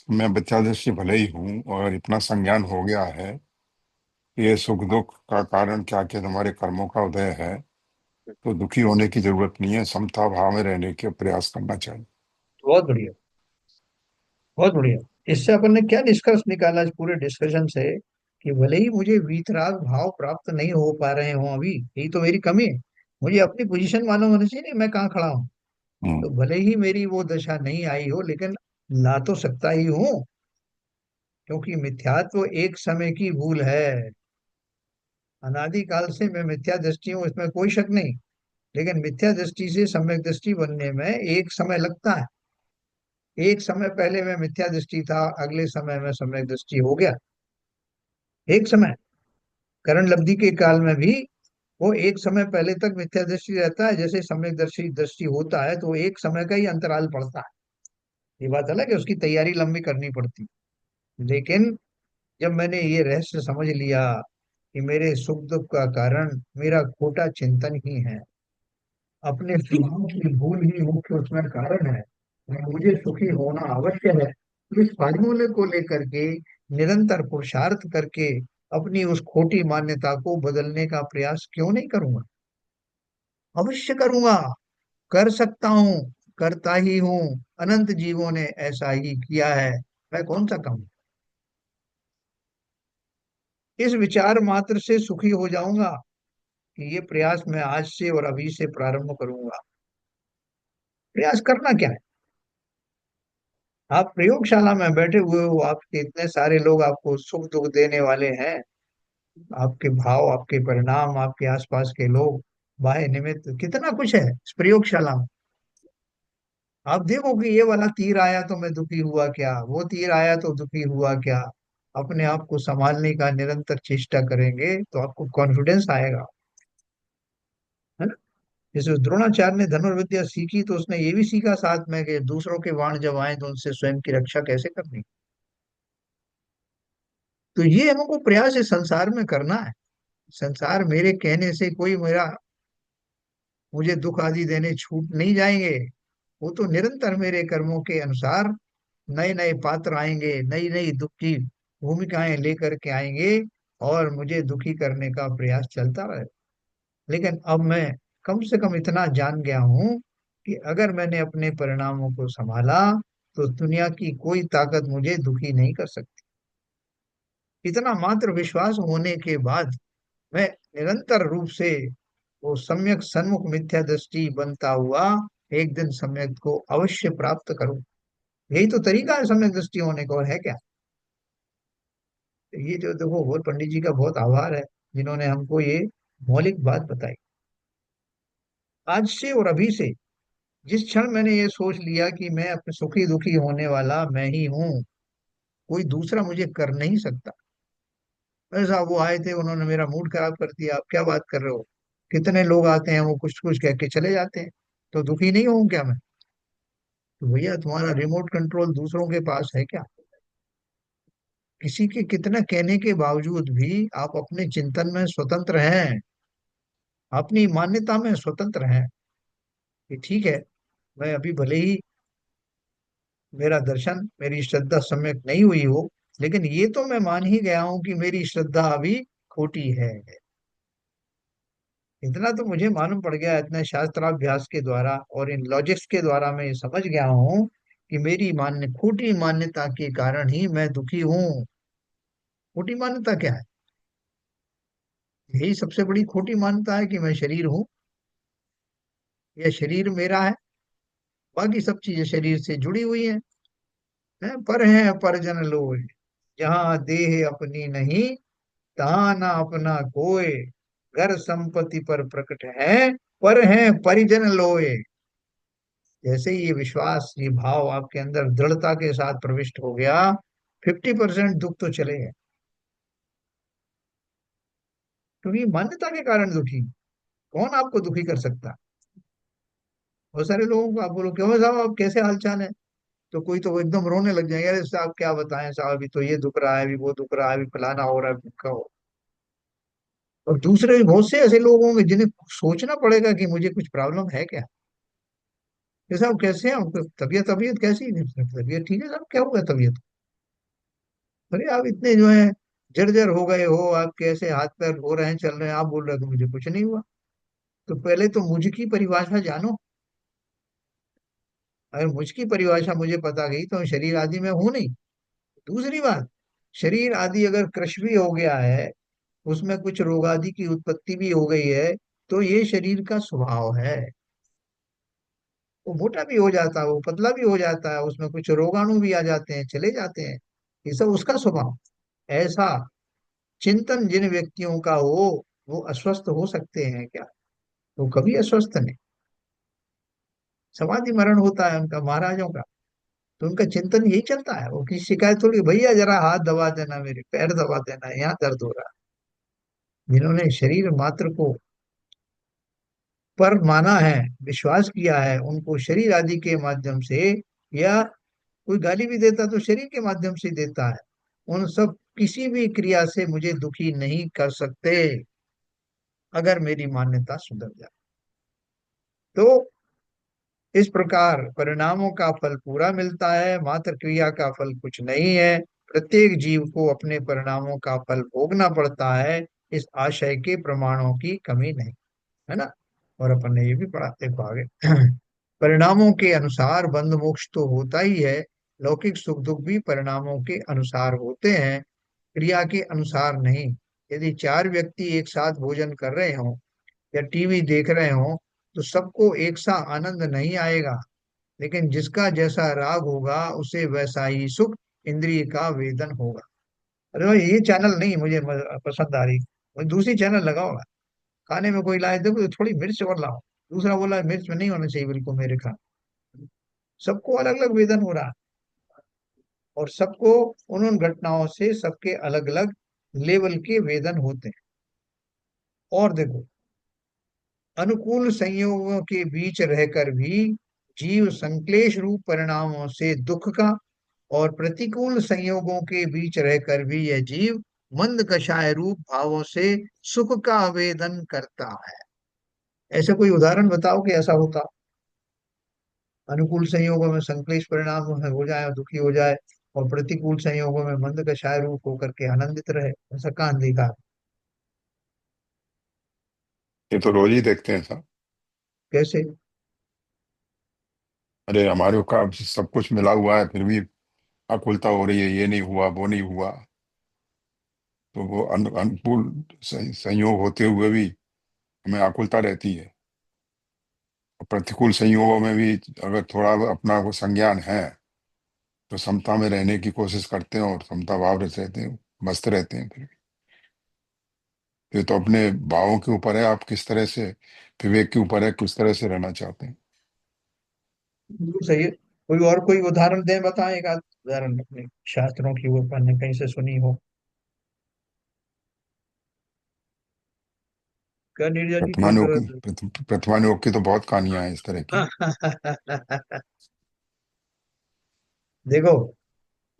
मैं विद्यादृष्टि भले ही हूँ और इतना संज्ञान हो गया है कि ये सुख दुख का कारण क्या क्या हमारे कर्मों का उदय है, तो दुखी होने की जरूरत नहीं है, समता भाव में रहने के प्रयास करना चाहिए। बहुत बढ़िया, बहुत बढ़िया। इससे अपन ने क्या निष्कर्ष निकाला इस पूरे डिस्कशन से? कि भले ही मुझे वीतराग भाव प्राप्त नहीं हो पा रहे हो अभी, यही तो मेरी कमी है। मुझे अपनी पोजीशन मालूम होनी चाहिए नहीं मैं कहाँ खड़ा हूँ। हम्म। तो भले ही मेरी वो दशा नहीं आई हो, लेकिन ला तो सकता ही हूँ। क्योंकि मिथ्यात्व एक समय की भूल है। अनादिकाल से मैं मिथ्या दृष्टि हूँ, इसमें कोई शक नहीं। लेकिन मिथ्या दृष्टि से सम्यक दृष्टि बनने में एक समय लगता है। एक समय पहले मैं मिथ्या दृष्टि था, अगले समय में सम्यक दृष्टि हो गया। एक समय, करण लब्धि के काल में भी वो एक समय पहले तक मिथ्या दृष्टि रहता है, जैसे सम्यक दृष्टि दृष्टि होता है तो एक समय का ही अंतराल पड़ता है। ये बात अलग है, उसकी तैयारी लंबी करनी पड़ती है। लेकिन जब मैंने ये रहस्य समझ लिया कि मेरे सुख दुख का कारण मेरा खोटा चिंतन ही है, अपने स्वभाव की भूल ही मुख्य उसमें कारण है, और मुझे सुखी होना अवश्य है, तो इस फार्मूले को लेकर के निरंतर पुरुषार्थ करके अपनी उस खोटी मान्यता को बदलने का प्रयास क्यों नहीं करूंगा? अवश्य करूंगा। कर सकता हूँ, करता ही हूँ। अनंत जीवों ने ऐसा ही किया है। मैं कौन सा कहूँ? इस विचार मात्र से सुखी हो जाऊंगा कि ये प्रयास मैं आज से और अभी से प्रारंभ करूंगा। प्रयास करना क्या है? आप प्रयोगशाला में बैठे हुए हो, आपके इतने सारे लोग आपको सुख दुख देने वाले हैं। आपके भाव, आपके परिणाम, आपके आसपास के लोग, बाह्य निमित्त, कितना कुछ है इस प्रयोगशाला में। आप देखो कि ये वाला तीर आया तो मैं दुखी हुआ क्या, वो तीर आया तो दुखी हुआ क्या। अपने आप को संभालने का निरंतर चेष्टा करेंगे तो आपको कॉन्फिडेंस आएगा, है ना। जैसे द्रोणाचार्य ने धनुर्विद्या सीखी तो उसने ये भी सीखा साथ में कि दूसरों के बाण जब आए तो उनसे स्वयं की रक्षा कैसे करनी। तो ये हमको प्रयास इस संसार में करना है। संसार मेरे कहने से कोई मेरा मुझे दुख आदि देने छूट नहीं जाएंगे। वो तो निरंतर मेरे कर्मों के अनुसार नए नए पात्र आएंगे, नई नई दुख की भूमिकाएं लेकर के आएंगे, और मुझे दुखी करने का प्रयास चलता रहे। लेकिन अब मैं कम से कम इतना जान गया हूं कि अगर मैंने अपने परिणामों को संभाला तो दुनिया की कोई ताकत मुझे दुखी नहीं कर सकती। इतना मात्र विश्वास होने के बाद मैं निरंतर रूप से वो सम्यक सन्मुख मिथ्या दृष्टि बनता हुआ एक दिन सम्यक को अवश्य प्राप्त करूं। यही तो तरीका है सम्यक दृष्टि होने का, और है क्या? ये जो देखो, और पंडित जी का बहुत आभार है जिन्होंने हमको ये मौलिक बात बताई। आज से और अभी से जिस क्षण मैंने ये सोच लिया कि मैं अपने सुखी दुखी होने वाला मैं ही हूँ, कोई दूसरा मुझे कर नहीं सकता। ऐसा वो आए थे, उन्होंने मेरा मूड खराब कर दिया, आप क्या बात कर रहे हो? कितने लोग आते हैं, वो कुछ कुछ कह के चले जाते हैं, तो दुखी नहीं हूं क्या मैं? तो भैया तुम्हारा रिमोट कंट्रोल दूसरों के पास है क्या? किसी के कितना कहने के बावजूद भी आप अपने चिंतन में स्वतंत्र हैं, अपनी मान्यता में स्वतंत्र हैं। कि ठीक है, मैं अभी भले ही मेरा दर्शन, मेरी श्रद्धा सम्यक नहीं हुई हो, लेकिन ये तो मैं मान ही गया हूं कि मेरी श्रद्धा अभी खोटी है। इतना तो मुझे मालूम पड़ गया, इतने शास्त्राभ्यास के द्वारा और इन लॉजिक्स के द्वारा मैं ये समझ गया हूँ कि मेरी खोटी मान्यता के कारण ही मैं दुखी हूँ। खोटी मान्यता क्या है? यही सबसे बड़ी खोटी मान्यता है कि मैं शरीर हूँ, यह शरीर मेरा है, बाकी सब चीजें शरीर से जुड़ी हुई हैं, परजन लोय, जहाँ देह अपनी नहीं, तहाँ ना अपना कोय, घर संपत्ति पर प्रकट है, पर है परिजन लोय। जैसे ही ये विश्वास, ये भाव आपके अंदर दृढ़ता के साथ प्रविष्ट हो गया, 50% दुख तो चले गए। क्योंकि मान्यता के कारण दुखी, कौन आपको दुखी कर सकता है? बहुत सारे लोगों को आप बोलो क्यों साहब, आप कैसे हालचाल है, तो कोई तो एकदम रोने लग जाएगा, अरे साहब क्या बताएं साहब, अभी तो ये दुख रहा है, अभी वो दुख रहा है, अभी फलाना हो रहा है, ढिमका हो। और दूसरे भी बहुत से ऐसे लोग होंगे जिन्हें सोचना पड़ेगा कि मुझे कुछ प्रॉब्लम है क्या। ये साहब कैसे हैं आपको, तबीयत तबीयत कैसी है? तबीयत ठीक है साहब, क्या हुआ तबीयत? अरे आप इतने जो है जर्जर हो गए हो, आप कैसे हाथ पैर हो रहे हैं, चल रहे हैं, आप बोल रहे हो कि मुझे कुछ नहीं हुआ। तो पहले तो मुझ की परिभाषा जानो। अगर मुझ की परिभाषा मुझे पता गई तो शरीर आदि में हूं नहीं। दूसरी बात, शरीर आदि अगर क्रश भी हो गया है, उसमें कुछ रोग आदि की उत्पत्ति भी हो गई है, तो ये शरीर का स्वभाव है। वो मोटा भी हो जाता है, वो पतला भी हो जाता है, उसमें कुछ रोगाणु भी आ जाते हैं, चले जाते हैं, ये सब उसका स्वभाव। ऐसा चिंतन जिन व्यक्तियों का हो, वो अस्वस्थ हो सकते हैं क्या? वो कभी अस्वस्थ नहीं। समाधि मरण होता है उनका, महाराजों का, तो उनका चिंतन यही चलता है। वो किसी शिकायत थोड़ी, भैया जरा हाथ दबा देना, मेरे पैर दबा देना, यहाँ दर्द हो रहा है। जिन्होंने शरीर मात्र को पर माना है, विश्वास किया है, उनको शरीर आदि के माध्यम से, या कोई गाली भी देता तो शरीर के माध्यम से देता है, उन सब किसी भी क्रिया से मुझे दुखी नहीं कर सकते, अगर मेरी मान्यता सुधर जाए तो। इस प्रकार परिणामों का फल पूरा मिलता है, मात्र क्रिया का फल कुछ नहीं है। प्रत्येक जीव को अपने परिणामों का फल भोगना पड़ता है, इस आशय के प्रमाणों की कमी नहीं, है ना। और अपन ने ये भी पढ़ा, देखो आगे। परिणामों के अनुसार बंध मोक्ष तो होता ही है, लौकिक सुख दुख भी परिणामों के अनुसार होते हैं, क्रिया के अनुसार नहीं। यदि चार व्यक्ति एक साथ भोजन कर रहे हो या टीवी देख रहे हो, तो सबको एक सा आनंद नहीं आएगा, लेकिन जिसका जैसा राग होगा उसे वैसा ही सुख इंद्रिय का वेदन होगा। अरे भाई ये चैनल नहीं मुझे पसंद आ रही, मुझे दूसरी चैनल लगाओ। खाने में कोई लाए देखो तो थोड़ी मिर्च और लाओ, दूसरा बोला मिर्च में नहीं होना चाहिए बिल्कुल मेरे खाने। सबको अलग अलग वेदन हो रहा है, और सबको उन उन घटनाओं से सबके अलग अलग लेवल के वेदन होते हैं। और देखो, अनुकूल संयोगों के बीच रहकर भी जीव संक्लेश रूप परिणामों से दुख का, और प्रतिकूल संयोगों के बीच रहकर भी यह जीव मंद कषाय रूप भावों से सुख का आवेदन करता है। ऐसे कोई उदाहरण बताओ कि ऐसा होता। अनुकूल संयोगों में संक्लेश परिणाम में हो जाए, दुखी हो जाए, और प्रतिकूल संयोगों में मंद कषाय रूप होकर के आनंदित रहे, ऐसा कहाँ देखा? ये तो रोज ही देखते हैं साहब। कैसे? अरे हमारे का सब कुछ मिला हुआ है, फिर भी आकुलता हो रही है, ये नहीं हुआ वो नहीं हुआ। तो वो अनुकूल संयोग होते हुए भी हमें आकुलता रहती है, और प्रतिकूल संयोगों में भी अगर थोड़ा अपना वो संज्ञान है, तो समता में रहने की कोशिश करते हैं और समता भाव रहते हैं, मस्त रहते हैं। फिर ये तो अपने भावों के ऊपर है, आप किस तरह से, विवेक के ऊपर है, किस तरह से रहना चाहते हैं। बिल्कुल सही है। कोई और कोई उदाहरण दें, बताएं एक आध उदाहरण अपने शास्त्रों की, वो पढ़ने कहीं से सुनी हो। क्या नीरजा जी देख प्रतिमानुक रहे थे? प्रतिमानुक की तो बहुत कहानियां हैं इस तरह की। देखो।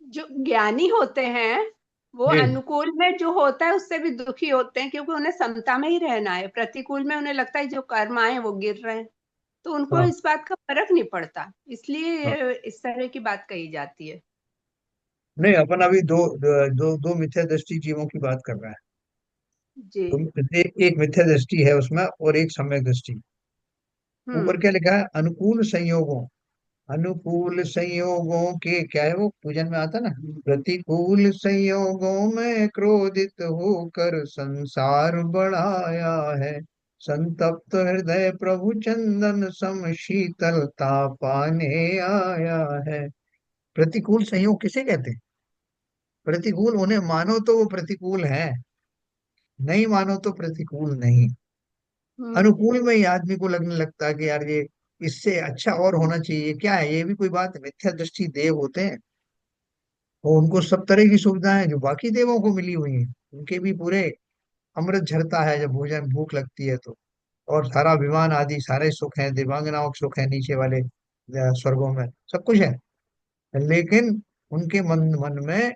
जो ज्ञानी होते हैं वो जी। अनुकूल में जो होता है उससे भी दुखी होते हैं, क्योंकि उन्हें समता में ही रहना है। प्रतिकूल में उन्हें लगता है जो कर्म आए वो गिर रहे हैं, तो उनको हाँ इस बात का फर्क नहीं पड़ता, इसलिए हाँ। इस तरह की बात कही जाती है। नहीं, अपन अभी दो मिथ्या दृष्टि जीवों की बात कर रहे हैं। जी। एक मिथ्या दृष्टि है उसमें, और एक सम्यक दृष्टि। ऊपर हम्म। क्या लिखा है? अनुकूल संयोगों, अनुकूल संयोगों के, क्या है वो पूजन में आता ना, प्रतिकूल संयोगों में क्रोधित होकर संसार बढ़ाया है। संतप्त हृदय प्रभु चंदन सम शीतलता पाने आया है। प्रतिकूल संयोग किसे कहते हैं? प्रतिकूल उन्हें मानो तो वो प्रतिकूल है, नहीं मानो तो प्रतिकूल नहीं। हम्म। अनुकूल में ही आदमी को लगने लगता है कि यार ये इससे अच्छा और होना चाहिए। क्या है, ये भी कोई बात है? मिथ्या दृष्टि देव होते हैं, और उनको सब तरह की सुविधाएं जो बाकी देवों को मिली हुई हैं, उनके भी पूरे अमृत झरता है जब भोजन भूख लगती है तो। और सारा विमान आदि सारे सुख हैं, दिव्यांगनाओं के सुख है नीचे वाले स्वर्गों में, सब कुछ है। लेकिन उनके मन मन में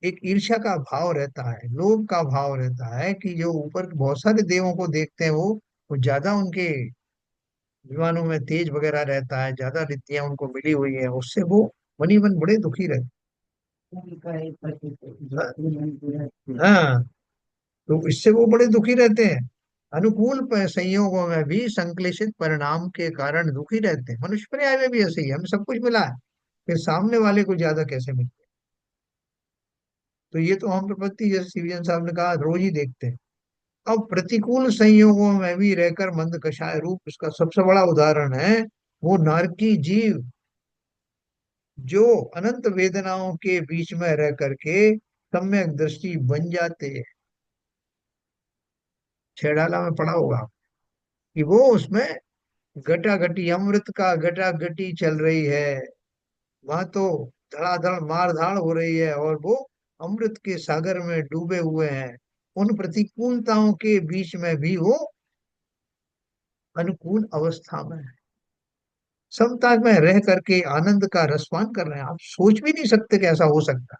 एक ईर्ष्या का भाव रहता है, लोभ का भाव रहता है कि जो ऊपर बहुत सारे देवों को देखते हैं वो ज्यादा उनके विमानों में तेज वगैरह रहता है, ज्यादा रिद्धियां उनको मिली हुई है, उससे वो मनी मन बड़े दुखी रहते हैं। हाँ, तो इससे वो बड़े दुखी रहते हैं। अनुकूल संयोगों में भी संक्लेशित परिणाम के कारण दुखी रहते हैं। मनुष्य पर्याय में भी ऐसे ही है, हमें सब कुछ मिला है, फिर सामने वाले को ज्यादा कैसे मिले? तो ये तो हम प्रपत्ति, जैसे सीवीजन साहब ने कहा, रोज ही देखते हैं। अब प्रतिकूल संयोगों में भी रहकर मंद कषाय रूप, इसका सबसे बड़ा उदाहरण है वो नारकी जीव, जो अनंत वेदनाओं के बीच में रह करके सम्यक दृष्टि बन जाते हैं। छेड़ाला में पढ़ा होगा कि वो उसमें गटागटी, अमृत का गटागटी चल रही है, वहां तो धड़ाधड़ मार धाड़ हो रही है, और वो अमृत के सागर में डूबे हुए हैं। उन प्रतिकूलताओं के बीच में भी वो अनुकूल अवस्था में है, समता में रह करके आनंद का रसपान कर रहे हैं। आप सोच भी नहीं सकते कि ऐसा हो सकता है।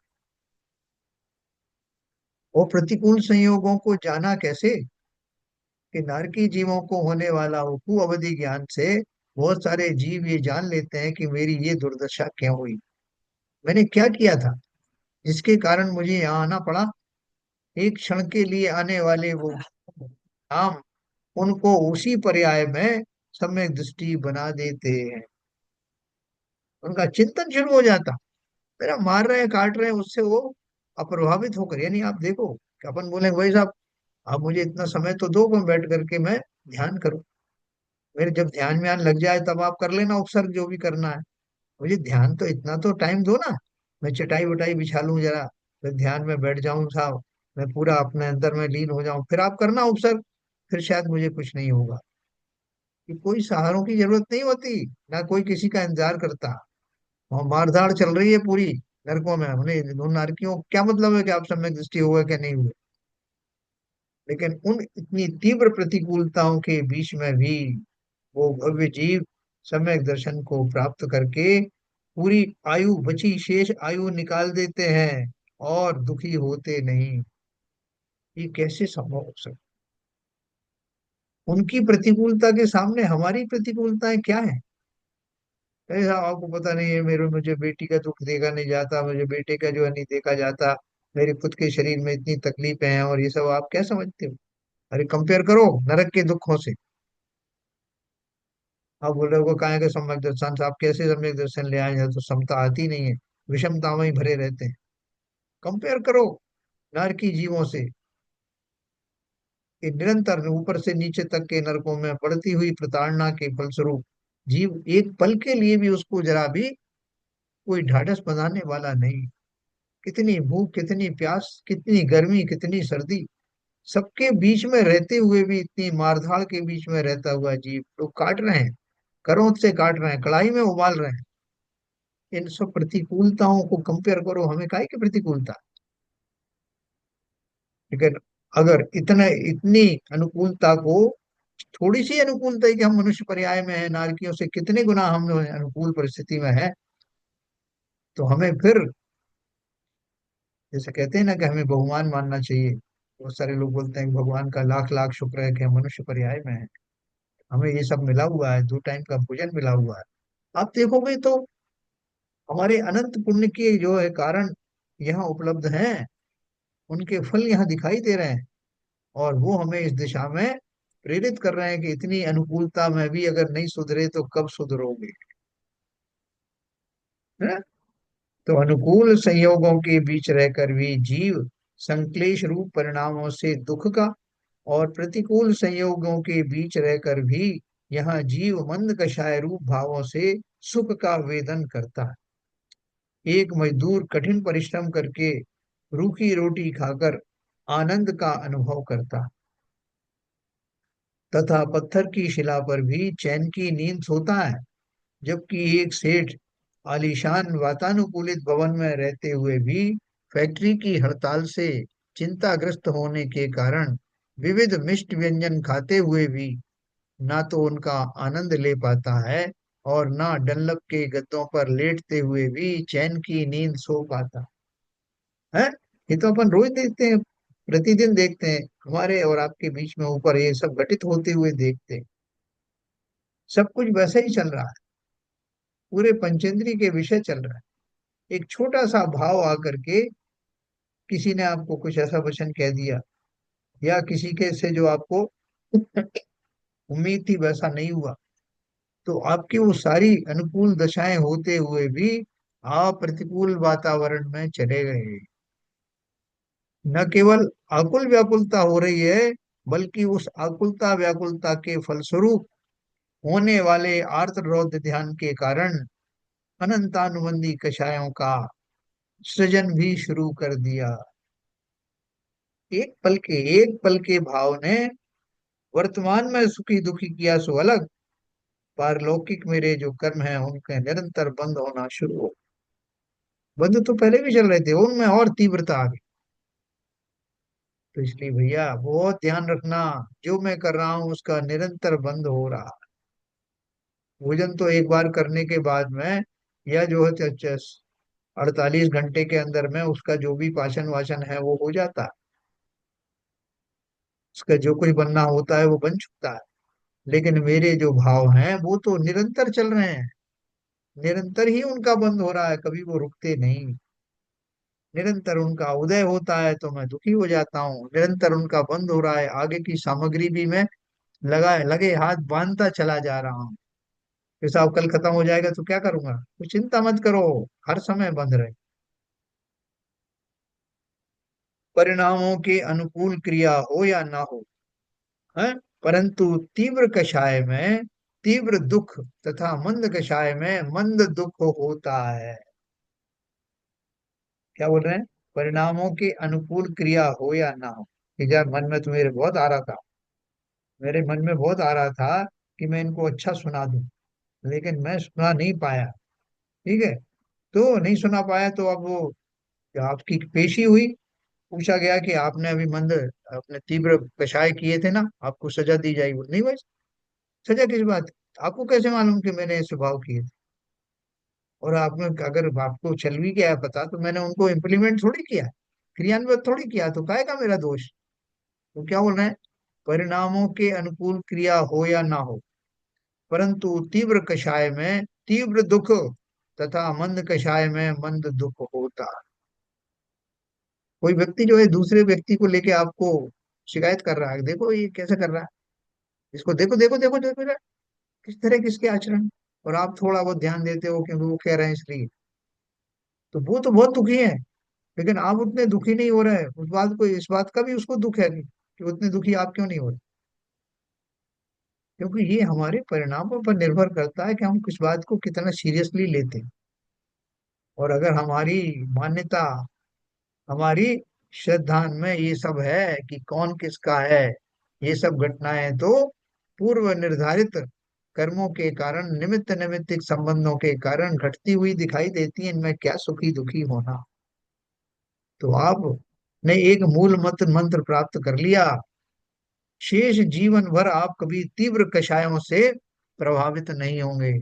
और प्रतिकूल संयोगों को जाना कैसे? कि नारकी जीवों को होने वाला उपु अवधि ज्ञान से बहुत सारे जीव ये जान लेते हैं कि मेरी ये दुर्दशा क्यों हुई, मैंने क्या किया था जिसके कारण मुझे यहाँ आना पड़ा। एक क्षण के लिए आने वाले वो नाम उनको उसी पर्याय में सम्यक दृष्टि बना देते हैं। उनका चिंतन शुरू हो जाता, मेरा मार रहे हैं काट रहे हैं उससे वो अप्रभावित होकर। यानी आप देखो कि अपन बोले भाई साहब आप मुझे इतना समय तो दो, मैं बैठ करके मैं ध्यान करूं। मेरे जब ध्यान में आने लग जाए तब आप कर लेना उपसर्ग जो भी करना है, मुझे ध्यान तो इतना तो टाइम दो ना। मैं चटाई वटाई बिछा लूं जरा, फिर ध्यान में बैठ जाऊं साहब, मैं पूरा अपने अंदर में लीन हो जाऊं, फिर आप करना उपसर्ग, फिर शायद मुझे कुछ नहीं होगा। कि कोई सहारों की जरूरत नहीं होती, ना कोई किसी का इंतजार करता। वहाँ मारधाड़ चल रही है पूरी नरकों में, हमने उन नारकियों क्या मतलब है कि आप सम्यक दृष्टि हुए क्या नहीं हुए। लेकिन उन इतनी तीव्र प्रतिकूलताओं के बीच में भी वो भव्य जीव सम्यक दर्शन को प्राप्त करके पूरी आयु, बची शेष आयु निकाल देते हैं और दुखी होते नहीं। ये कैसे संभव हो सकता? उनकी प्रतिकूलता के सामने हमारी प्रतिकूलताएं क्या है? ऐसा आपको पता नहीं है, मेरे मुझे बेटी का दुख देखा नहीं जाता, मुझे बेटे का जो है नहीं देखा जाता, मेरे खुद के शरीर में इतनी तकलीफें हैं, और ये सब आप क्या समझते हो? अरे कंपेयर करो नरक के दुखों से। आप बोल रहे हो कहाँ के सम्यक दर्शन से, आप कैसे सम्यक दर्शन ले आए हैं? तो समता आती नहीं है, विषमता में ही भरे रहते हैं। कंपेयर करो नरकी जीवों से, कि निरंतर ऊपर से नीचे तक के नरकों में बढ़ती हुई प्रताड़ना के फलस्वरूप जीव एक पल के लिए भी उसको जरा भी कोई ढाढ़स बंधाने वाला नहीं। कितनी भूख, कितनी प्यास, कितनी गर्मी, कितनी सर्दी, सबके बीच में रहते हुए भी, इतनी मारधाड़ के बीच में रहता हुआ जीव लोग काट रहे हैं, करों से काट रहे हैं, कढ़ाई में उबाल रहे हैं। इन सब प्रतिकूलताओं को कंपेयर करो, हमें काहे की प्रतिकूलता? लेकिन अगर इतने इतनी अनुकूलता को, थोड़ी सी अनुकूलता ही कि हम मनुष्य पर्याय में है, नारकियों से कितने गुना हम अनुकूल परिस्थिति में है, तो हमें फिर जैसे कहते हैं ना कि हमें बहुमान मानना चाहिए। बहुत सारे लोग बोलते हैं कि भगवान का लाख लाख शुक्र है कि हम मनुष्य पर्याय में है, हमें ये सब मिला हुआ है, दो टाइम का भोजन मिला हुआ है। आप देखोगे तो हमारे अनंत पुण्य के जो है कारण यहाँ उपलब्ध हैं, उनके फल यहाँ दिखाई दे रहे हैं, और वो हमें इस दिशा में प्रेरित कर रहे हैं कि इतनी अनुकूलता में भी अगर नहीं सुधरे तो कब सुधरोगे। है? तो अनुकूल संयोगों के बीच रहकर भी जीव संक्लेश रूप परिणामों से दुख का, और प्रतिकूल संयोगों के बीच रहकर भी यहाँ जीव मंद कषाय रूप भावों से सुख का वेदन करता है। एक मजदूर कठिन परिश्रम करके रूखी रोटी खाकर आनंद का अनुभव करता है, तथा पत्थर की शिला पर भी चैन की नींद सोता है। जबकि एक सेठ आलीशान वातानुकूलित भवन में रहते हुए भी फैक्ट्री की हड़ताल से चिंताग्रस्त होने के कारण विविध मिष्ट व्यंजन खाते हुए भी ना तो उनका आनंद ले पाता है, और ना डंलप के गद्दों पर लेटते हुए भी चैन की नींद सो पाता है। ये तो अपन रोज देखते हैं, प्रतिदिन देखते हैं, हमारे और आपके बीच में ऊपर ये सब घटित होते हुए देखते हैं। सब कुछ वैसे ही चल रहा है, पूरे पंचेंद्री के विषय चल रहा है। एक छोटा सा भाव आकर के किसी ने आपको कुछ ऐसा वचन कह दिया, या किसी के से जो आपको उम्मीद थी वैसा नहीं हुआ, तो आपकी वो सारी अनुकूल दशाएं होते हुए भी आप प्रतिकूल वातावरण में चले गए। न केवल आकुल व्याकुलता हो रही है, बल्कि उस आकुलता व्याकुलता के फलस्वरूप होने वाले आर्त रौद्र ध्यान के कारण अनंतानुबंधी कषायों का सृजन भी शुरू कर दिया। एक पल के भाव ने वर्तमान में सुखी दुखी किया सो अलग, पारलौकिक मेरे जो कर्म हैं उनके निरंतर बंद होना शुरू हो। बंद तो पहले भी चल रहे थे, उनमें और तीव्रता आ गई। तो इसलिए भैया बहुत ध्यान रखना, जो मैं कर रहा हूँ उसका निरंतर बंद हो रहा। भोजन तो एक बार करने के बाद में, या जो है 48 घंटे के अंदर में उसका जो भी पाचन वाचन है वो हो जाता है, उसका जो कुछ बनना होता है वो बन चुकता है। लेकिन मेरे जो भाव हैं वो तो निरंतर चल रहे हैं, निरंतर ही उनका बंद हो रहा है, कभी वो रुकते नहीं। निरंतर उनका उदय होता है तो मैं दुखी हो जाता हूँ, निरंतर उनका बंद हो रहा है, आगे की सामग्री भी मैं लगे हाथ बांधता चला जा रहा हूँ। फिर साहब कल खत्म हो जाएगा तो क्या करूंगा, तो चिंता मत करो, हर समय बंद रहे। परिणामों के अनुकूल क्रिया हो या ना हो, है, परंतु तीव्र कषाय में तीव्र दुख तथा मंद कषाय में मंद दुख होता है। क्या बोल रहे हैं? परिणामों के अनुकूल क्रिया हो या ना हो, कि जब मन में तो मेरे बहुत आ रहा था, मेरे मन में बहुत आ रहा था कि मैं इनको अच्छा सुना दूं, लेकिन मैं सुना नहीं पाया। ठीक है, तो नहीं सुना पाया, तो अब वो आपकी पेशी हुई, पूछा गया कि आपने अभी मंद अपने तीव्र कषाय किए थे ना, आपको सजा दी जाएगी। नहीं भाई, सजा किस बात? आपको कैसे मालूम कि मैंने ऐसे भाव किए थे? और आपने, अगर आपको चल भी गया है पता, तो मैंने उनको इम्प्लीमेंट थोड़ी किया, क्रियान्वित थोड़ी किया, तो काहे का मेरा दोष? तो क्या बोल रहे हैं? परिणामों के अनुकूल क्रिया हो या ना हो, परंतु तीव्र कषाय में तीव्र दुख तथा मंद कषाय में मंद दुख होता। कोई व्यक्ति जो है दूसरे व्यक्ति को लेके आपको शिकायत कर रहा है, देखो ये कैसे कर रहा है, इसको देखो देखो देखो देखो जरा, किस तरह किसके आचरण, और आप थोड़ा बहुत ध्यान देते हो क्योंकि वो कह रहे हैं इसलिए, तो वो तो बहुत दुखी है। लेकिन आप उतने दुखी नहीं हो रहे, उस बात को, इस बात का भी उसको दुख है कि उतने दुखी आप क्यों नहीं हो रहे। क्योंकि ये हमारे परिणामों पर निर्भर करता है कि हम किस बात को कितना सीरियसली लेते हैं। और अगर हमारी मान्यता, हमारी श्रद्धा में ये सब है कि कौन किसका है, ये सब घटनाएं तो पूर्व निर्धारित कर्मों के कारण, निमित्त निमित्तिक संबंधों के कारण घटती हुई दिखाई देती है, इनमें क्या सुखी दुखी होना। तो आपने एक मूल मंत्र मंत्र प्राप्त कर लिया, शेष जीवन भर आप कभी तीव्र कषायों से प्रभावित नहीं होंगे।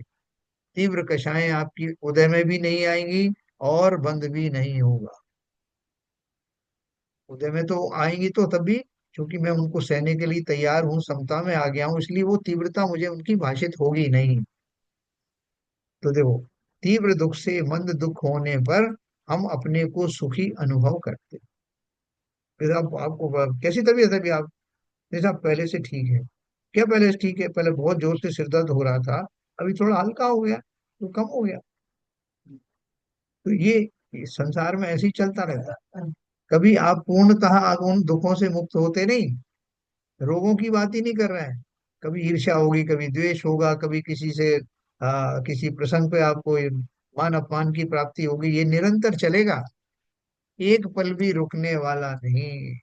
तीव्र कषायें आपकी उदय में भी नहीं आएंगी और बंद भी नहीं होगा। उदय में तो आएंगी तो तभी, क्योंकि मैं उनको सहने के लिए तैयार हूँ, समता में आ गया हूँ, इसलिए वो तीव्रता मुझे उनकी भाषित होगी नहीं। तो देखो, तीव्र दुख से मंद दुख होने पर हम अपने को सुखी अनुभव करते। फिर आप, आपको कैसी तबीयत है अभी? आप जैसा पहले से ठीक है क्या? पहले से ठीक है? पहले बहुत जोर से सिर दर्द हो रहा था, अभी थोड़ा हल्का हो गया, तो कम हो गया। तो ये संसार में ऐसे ही चलता रहता है। कभी आप पूर्णतः उन दुखों से मुक्त होते नहीं। रोगों की बात ही नहीं कर रहे हैं। कभी ईर्ष्या होगी, कभी द्वेष होगा, कभी किसी से किसी प्रसंग पे आपको मान अपमान की प्राप्ति होगी, ये निरंतर चलेगा, एक पल भी रुकने वाला नहीं।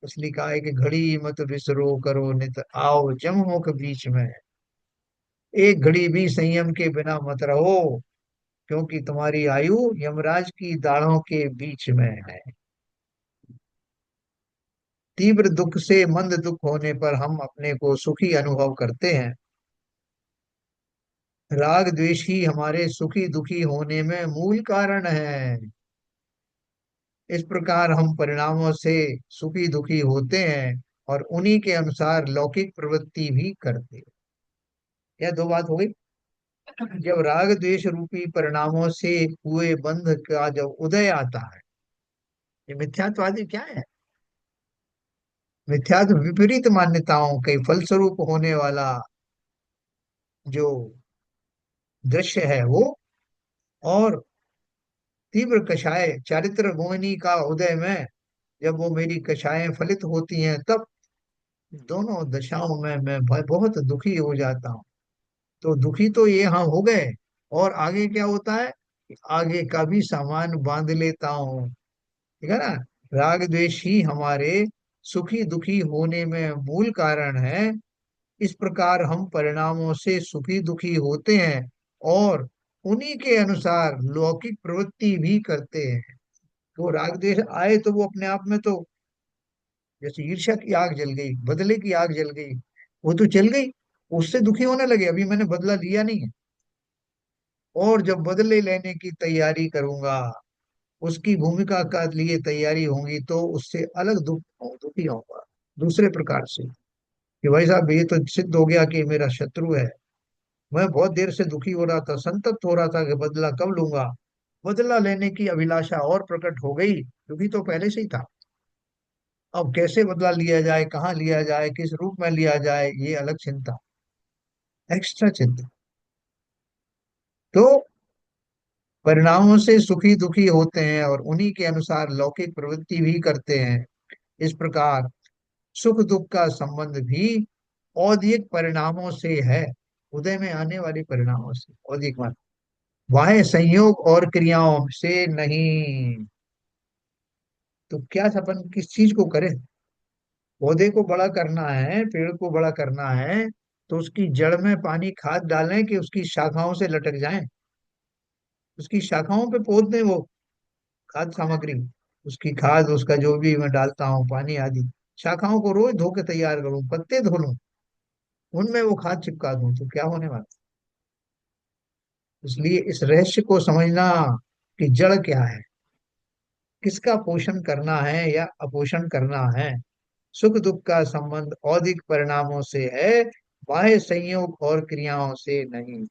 इसलिए कहा है कि घड़ी मत विसरो करो नित आओ जम हो के बीच में, एक घड़ी भी संयम के बिना मत रहो, क्योंकि तुम्हारी आयु यमराज की दाढ़ों के बीच में है। तीव्र दुख से मंद दुख होने पर हम अपने को सुखी अनुभव करते हैं। राग द्वेष ही हमारे सुखी दुखी होने में मूल कारण है। इस प्रकार हम परिणामों से सुखी दुखी होते हैं और उन्हीं के अनुसार लौकिक प्रवृत्ति भी करते हैं। यह दो बात हो गई। जब राग द्वेष रूपी परिणामों से हुए बंध का जब उदय आता है, ये मिथ्यात्ववादी क्या है? मिथ्यात्व विपरीत मान्यताओं के फलस्वरूप होने वाला जो दृश्य है वो, और तीव्र कषाय चारित्र मोहिनी का उदय में जब वो मेरी कषायें फलित होती हैं, तब दोनों दशाओं में मैं बहुत दुखी हो जाता हूँ। तो दुखी तो ये हाँ हो गए, और आगे क्या होता है कि आगे का भी सामान बांध लेता हूँ। ठीक है ना? राग द्वेष ही हमारे सुखी दुखी होने में मूल कारण है। इस प्रकार हम परिणामों से सुखी दुखी होते हैं और उन्हीं के अनुसार लौकिक प्रवृत्ति भी करते हैं। तो राग द्वेष आए तो वो अपने आप में तो जैसे ईर्ष्या की आग जल गई, बदले की आग जल गई, वो तो जल गई, उससे दुखी होने लगे, अभी मैंने बदला लिया नहीं है। और जब बदले लेने की तैयारी करूंगा, उसकी भूमिका का लिए तैयारी होंगी, तो उससे अलग दुखी होगा दूसरे प्रकार से, कि भाई साहब ये तो सिद्ध हो गया कि मेरा शत्रु है। मैं बहुत देर से दुखी हो रहा था, संतप्त हो रहा था कि बदला कब लूंगा। बदला लेने की अभिलाषा और प्रकट हो गई, दुखी तो पहले से ही था। अब कैसे बदला लिया जाए, कहाँ लिया जाए, किस रूप में लिया जाए, ये अलग चिंता, एक्स्ट्रा चिंता। तो परिणामों से सुखी दुखी होते हैं और उन्हीं के अनुसार लौकिक प्रवृत्ति भी करते हैं। इस प्रकार सुख दुख का संबंध भी औदिक परिणामों से है, उदय में आने वाले परिणामों से। औदिक मान बाह्य संयोग और क्रियाओं से नहीं। तो क्या अपन किस चीज को करें? पौधे को बड़ा करना है, पेड़ को बड़ा करना है, तो उसकी जड़ में पानी खाद डालें कि उसकी शाखाओं से लटक जाएं? उसकी शाखाओं पे पौध दें वो खाद सामग्री, उसकी खाद, उसका जो भी मैं डालता हूँ पानी आदि, शाखाओं को रोज धो के तैयार करूं, पत्ते धो लूं, उनमें वो खाद चिपका दूं, तो क्या होने वाला? इसलिए इस रहस्य को समझना कि जड़ क्या है, किसका पोषण करना है या अपोषण करना है। सुख दुख का संबंध औदिक परिणामों से है, बाह्य संयोग और क्रियाओं से नहीं।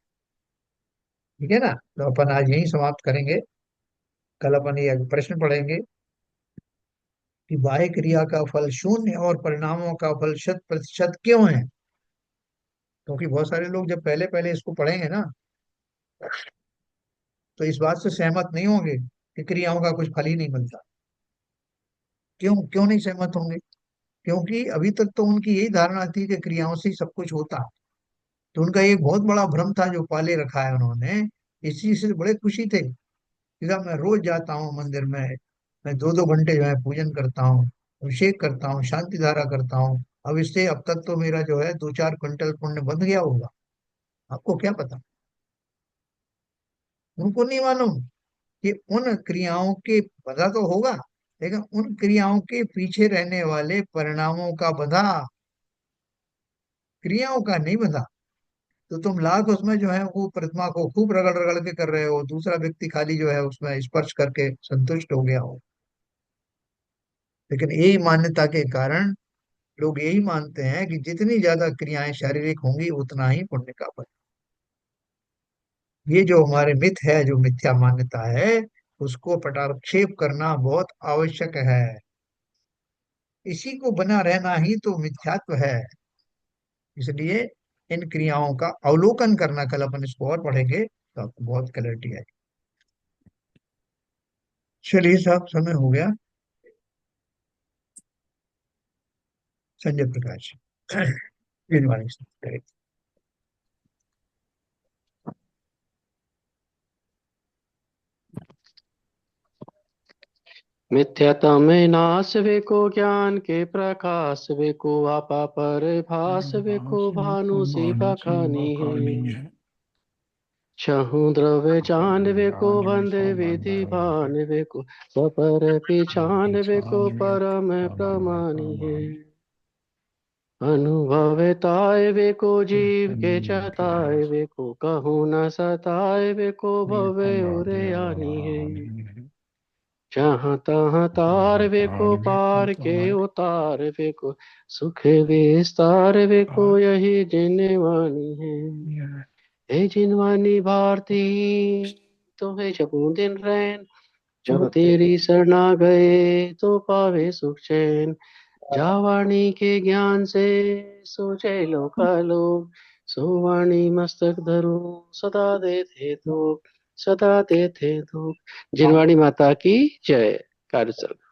ठीक है ना? तो अपन आज यही समाप्त करेंगे। कल अपन ये प्रश्न पढ़ेंगे कि बाह्य क्रिया का फल शून्य और परिणामों का फल 100% क्यों है। क्योंकि बहुत सारे लोग जब पहले पहले इसको पढ़ेंगे ना, तो इस बात से सहमत नहीं होंगे कि क्रियाओं का कुछ फल ही नहीं मिलता। क्यों क्यों नहीं सहमत होंगे? क्योंकि अभी तक तो उनकी यही धारणा थी कि क्रियाओं से ही सब कुछ होता। तो उनका एक बहुत बड़ा भ्रम था जो पाले रखा है उन्होंने। इस चीज से बड़े खुशी थे कि साहब मैं रोज जाता हूँ मंदिर में, मैं 2-2 घंटे जो है पूजन करता हूँ, अभिषेक करता हूँ, शांति धारा करता हूँ। अब इससे अब तक तो मेरा जो है 2-4 क्विंटल पुण्य बंध गया होगा। आपको क्या पता? उनको नहीं मालूम कि उन क्रियाओं के बंधा तो होगा, लेकिन उन क्रियाओं के पीछे रहने वाले परिणामों का बंधा, क्रियाओं का नहीं बंधा। तो तुम लाख उसमें जो है वो प्रतिमा को खूब रगड़ रगड़ के कर रहे हो, दूसरा व्यक्ति खाली जो है उसमें स्पर्श करके संतुष्ट हो गया हो। लेकिन यही मान्यता के कारण लोग यही मानते हैं कि जितनी ज्यादा क्रियाएं शारीरिक होंगी उतना ही पुण्य का फल। ये जो हमारे मिथ है, जो मिथ्या मान्यता है, उसको पटाक्षेप करना बहुत आवश्यक है। इसी को बना रहना ही तो मिथ्यात्व है। इसलिए इन क्रियाओं का अवलोकन करना, कल अपन इसको और पढ़ेंगे तो आपको बहुत क्लैरिटी आएगी। चलिए साहब, समय हो गया। संजय प्रकाश गुड मॉर्निंग। मिथ्यात्व में नाश वे को ज्ञान के प्रकाश वे को आपा पर भास वे को भानु सी बखानी है। छहु द्रव्य जान वे को बंदे विधि भान वे को सपर पिछान वे को परम प्रमानी है। अनुभव ताय वे को जीव के चताए वे को कहूँ न सताए वे को भवे उरे आनी है। जहाँ तहाँ तार वे को पार के उतार वे को सुख विस्तार वे को यही जिनवानी है। हे जिनवानी भारती तो है जब दिन रैन, जब तेरी शरणा गए तो पावे सुख चैन। जावाणी के ज्ञान से सोचे लोग सोवाणी मस्तक धरो सदा देते धूप। जिनवाणी माता की जय। कार्य चल